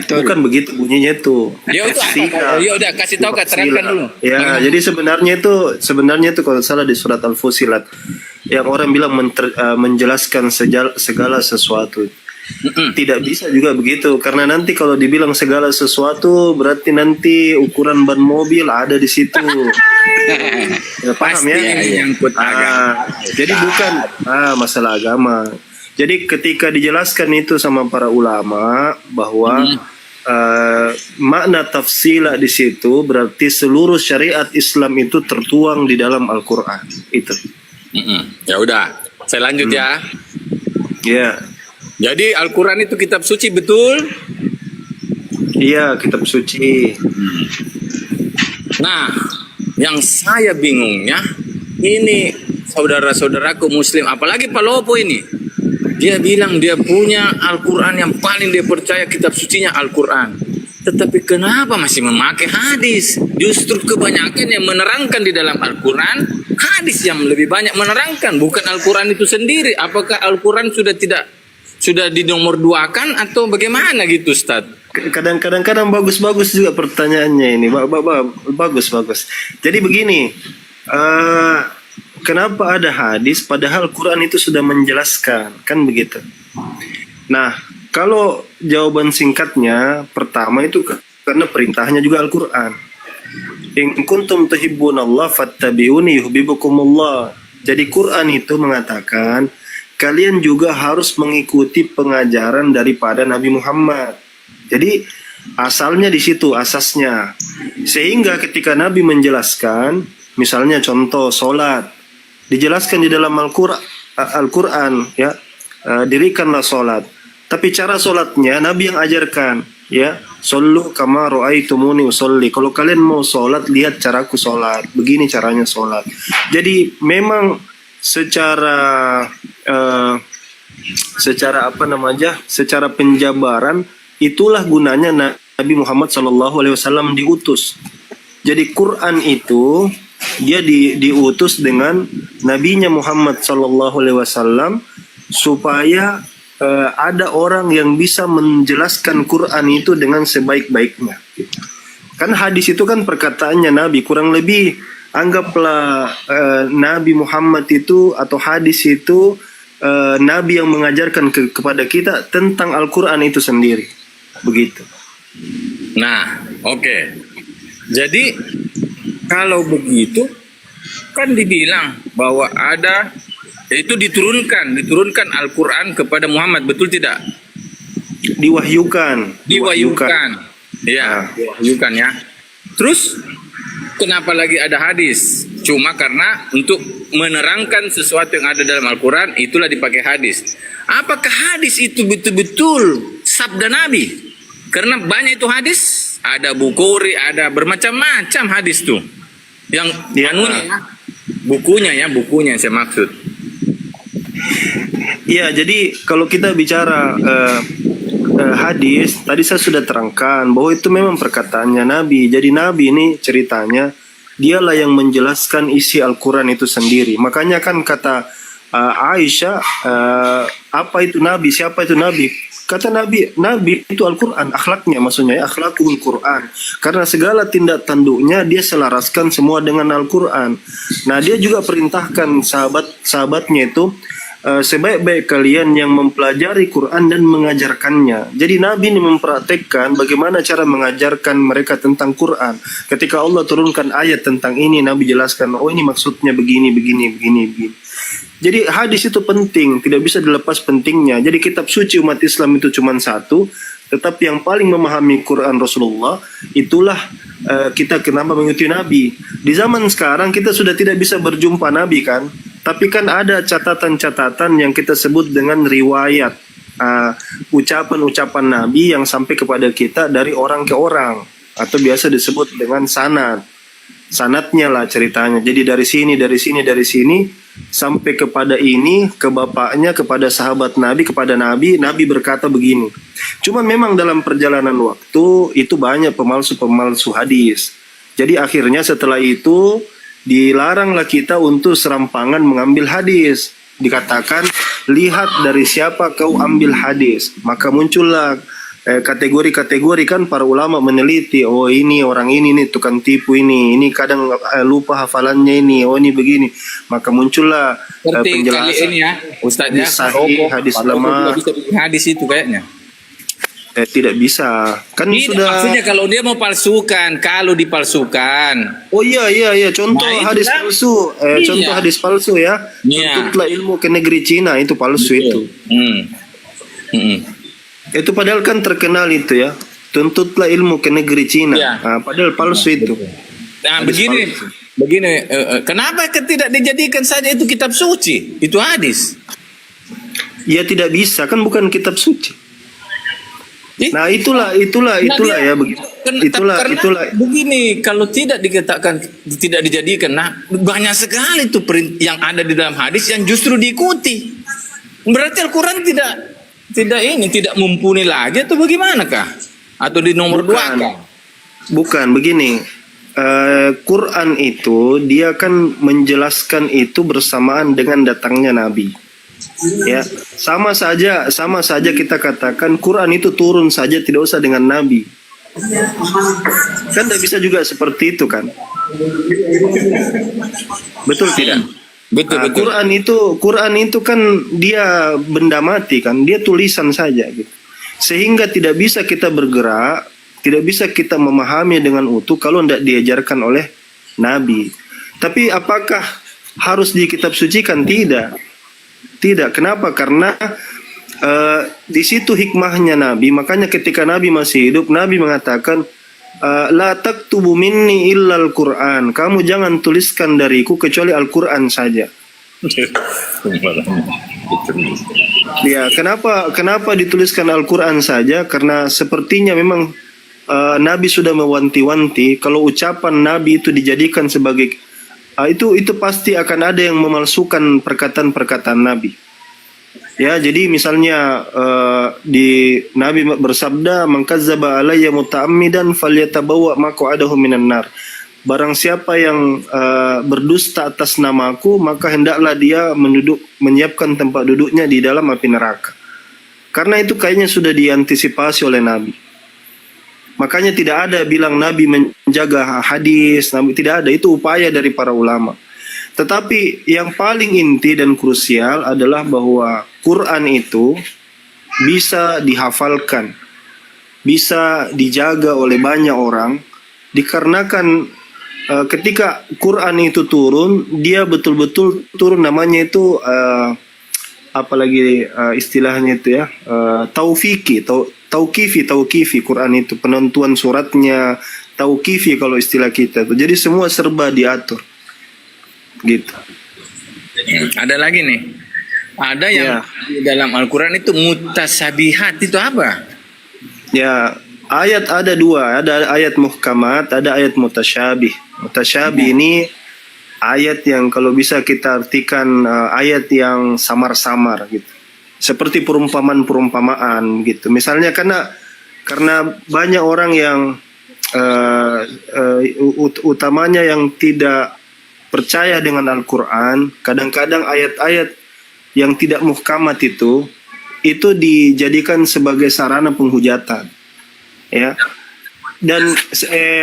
Bukan begitu bunyinya itu. Ya udah, ya udah kasih tahu Kak, terangkan dulu. Ya, jadi sebenarnya itu kalau salah di surat Al-Fusilat yang orang bilang menjelaskan segala sesuatu. Tidak bisa juga begitu, karena nanti kalau dibilang segala sesuatu berarti nanti ukuran ban mobil ada di situ. Ya, paham Pasti ya? ini menyangkut agama. Jadi bukan masalah agama. Jadi ketika dijelaskan itu sama para ulama bahwa makna tafsila di situ berarti seluruh syariat Islam itu tertuang di dalam Al-Quran itu. Ya udah, saya lanjut ya. Ya, Jadi Al-Quran itu kitab suci, betul? iya kitab suci. Nah, yang saya bingungnya ini saudara-saudaraku Muslim, apalagi Palopo ini, dia bilang dia punya Al-Quran yang paling dia percaya kitab sucinya Al-Quran. Tetapi kenapa masih memakai hadis? Justru kebanyakan yang menerangkan di dalam Al-Quran, hadis yang lebih banyak menerangkan, bukan Al-Quran itu sendiri. Apakah Al-Quran sudah dinomor duakan atau bagaimana gitu, Ustaz? Kadang-kadang bagus-bagus juga pertanyaannya ini. Bagus. Jadi begini, kenapa ada hadis padahal Quran itu sudah menjelaskan, kan begitu. Nah, kalau jawaban singkatnya pertama itu karena perintahnya juga Al-Quran. In kuntum tuhibbunallah fattabi'uni yuhibbukumullah. Jadi Quran itu mengatakan kalian juga harus mengikuti pengajaran daripada Nabi Muhammad. Jadi asalnya di situ, asasnya. Sehingga ketika Nabi menjelaskan, misalnya contoh solat, dijelaskan di dalam Al-Quran, ya, dirikanlah solat. Tapi cara solatnya Nabi yang ajarkan, ya, sallu kama ra'aitumuni usolli. Kalau kalian mau solat, lihat caraku solat. Begini caranya solat. Jadi memang secara secara penjabaran itulah gunanya Nabi Muhammad SAW diutus. Jadi Quran itu dia diutus dengan nabinya Muhammad sallallahu alaihi wasallam supaya ada orang yang bisa menjelaskan Quran itu dengan sebaik-baiknya. Kan hadis itu kan perkataannya Nabi, kurang lebih anggaplah Nabi Muhammad itu atau hadis itu Nabi yang mengajarkan kepada kita tentang Al-Quran itu sendiri. Begitu. Nah, oke. Jadi kalau begitu kan dibilang bahwa ada itu diturunkan Al-Quran kepada Muhammad, betul tidak? Diwahyukan. Ya, diwahyukan ya. Terus kenapa lagi ada hadis? Cuma karena untuk menerangkan sesuatu yang ada dalam Al-Quran, itulah dipakai hadis. Apakah hadis itu betul-betul sabda Nabi? Karena banyak itu hadis, ada Bukhari, ada bermacam-macam hadis tuh. Yang bukunya saya maksud. Ya, jadi kalau kita bicara hadis, tadi saya sudah terangkan bahwa itu memang perkataannya Nabi. Jadi Nabi ini ceritanya dialah yang menjelaskan isi Al-Quran itu sendiri. Makanya kan kata Aisyah, apa itu Nabi? Siapa itu Nabi? Kata Nabi itu Al-Quran, akhlaknya maksudnya ya, akhlakul Quran. Karena segala tindak tanduknya dia selaraskan semua dengan Al-Quran. Nah, dia juga perintahkan sahabatnya itu, sebaik-baik kalian yang mempelajari Quran dan mengajarkannya. Jadi Nabi ini mempraktekkan bagaimana cara mengajarkan mereka tentang Quran. Ketika Allah turunkan ayat tentang ini, Nabi jelaskan, oh ini maksudnya begini. Jadi hadis itu penting, tidak bisa dilepas pentingnya. Jadi kitab suci umat Islam itu cuma satu, tetapi yang paling memahami Quran Rasulullah, itulah kita kenapa mengikuti Nabi. Di zaman sekarang kita sudah tidak bisa berjumpa Nabi kan, tapi kan ada catatan-catatan yang kita sebut dengan riwayat, ucapan-ucapan Nabi yang sampai kepada kita dari orang ke orang, atau biasa disebut dengan sanad. Sanadnya lah ceritanya. Jadi dari sini sampai kepada ini, ke bapaknya, kepada sahabat Nabi, kepada Nabi berkata begini. Cuma memang dalam perjalanan waktu itu banyak pemalsu hadis. Jadi akhirnya setelah itu dilaranglah kita untuk serampangan mengambil hadis. Dikatakan, lihat dari siapa kau ambil hadis. Maka muncullah kategori-kategori kan para ulama meneliti, oh ini orang ini nih tukang tipu ini kadang lupa hafalannya ini, oh ini begini. Maka muncullah Seperti penjelasan kali ini ya, Ustaznya sahih, hadis lemah. bisa bikin hadis itu kayaknya. Tidak bisa. Kan Tidak, sudah. maksudnya kalau dia mau palsukan, kalau dipalsukan. Oh iya. Contoh Nah, itu hadis kan. palsu. Iya. Contoh hadis palsu ya. Iya. Tuntutlah ilmu ke negeri Cina, itu palsu itu. Itu padahal kan terkenal itu ya. Tuntutlah ilmu ke negeri Cina. Iya. Padahal palsu itu. Nah, Hadis begini, kenapa tidak dijadikan saja itu kitab suci? Itu hadis. Ya tidak bisa, kan bukan kitab suci. Nah, itulah ya begitu. Itulah. Begini, kalau tidak dikatakan tidak dijadikan, nah banyak sekali tuh yang ada di dalam hadis yang justru diikuti. Berarti Al-Quran tidak mumpuni lagi atau bagaimanakah? Atau di nomor dua kah? Bukan begini. Quran itu dia kan menjelaskan itu bersamaan dengan datangnya Nabi. Ya, sama saja kita katakan Quran itu turun saja, tidak usah dengan Nabi. Kan tidak bisa juga seperti itu kan? Betul tidak? Betul. Quran itu kan dia benda mati kan, dia tulisan saja gitu. Sehingga tidak bisa kita bergerak, tidak bisa kita memahami dengan utuh kalau tidak diajarkan oleh Nabi. Tapi apakah harus di kitab sucikan? Tidak. Kenapa? Karena di situ hikmahnya Nabi. Makanya ketika Nabi masih hidup, Nabi mengatakan, la taktubu minni illa al-Quran. Kamu jangan tuliskan dariku kecuali Al-Quran saja. Ya, kenapa dituliskan Al-Quran saja? Karena sepertinya memang Nabi sudah mewanti-wanti kalau ucapan Nabi itu dijadikan sebagai itu pasti akan ada yang memalsukan perkataan-perkataan Nabi. Ya, jadi misalnya di Nabi bersabda, "Man kazzaba alayya muta'ammidan falyatabawwa maq'adahu minan nar." barang siapa yang berdusta atas namaku, maka hendaklah dia menyiapkan tempat duduknya di dalam api neraka. Karena itu kayaknya sudah diantisipasi oleh Nabi. Makanya tidak ada bilang Nabi menjaga hadis, Nabi tidak ada, itu upaya dari para ulama. Tetapi yang paling inti dan krusial adalah bahwa Quran itu bisa dihafalkan, bisa dijaga oleh banyak orang, dikarenakan ketika Quran itu turun, dia betul-betul turun, namanya itu apalagi istilahnya itu ya, tauqifi Quran itu, penentuan suratnya tauqifi kalau istilah kita itu. Jadi semua serba diatur gitu. Ada lagi nih. Ada yang di dalam Al-Quran itu mutasabihat, itu apa? Ya, ayat ada dua, ada ayat muhkamat, ada ayat mutasyabih. Mutasyabih ini ayat yang kalau bisa kita artikan ayat yang samar-samar gitu. Seperti perumpamaan-perumpamaan gitu. Misalnya karena banyak orang yang utamanya yang tidak percaya dengan Al-Quran, kadang-kadang ayat-ayat yang tidak muhkamat itu dijadikan sebagai sarana penghujatan, ya. Dan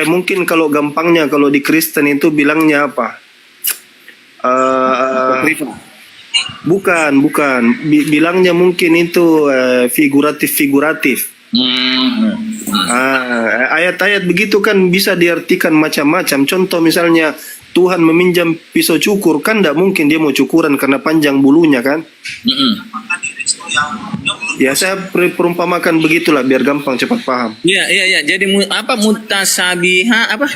mungkin kalau gampangnya, kalau di Kristen itu bilangnya apa? Bukan. Bilangnya mungkin itu figuratif. Ayat-ayat begitu kan bisa diartikan macam-macam. Contoh misalnya Tuhan meminjam pisau cukur, kan tidak mungkin dia mau cukuran karena panjang bulunya kan? Ya saya perumpamakan begitulah biar gampang cepat paham. Iya. Jadi apa mutasabiha apa?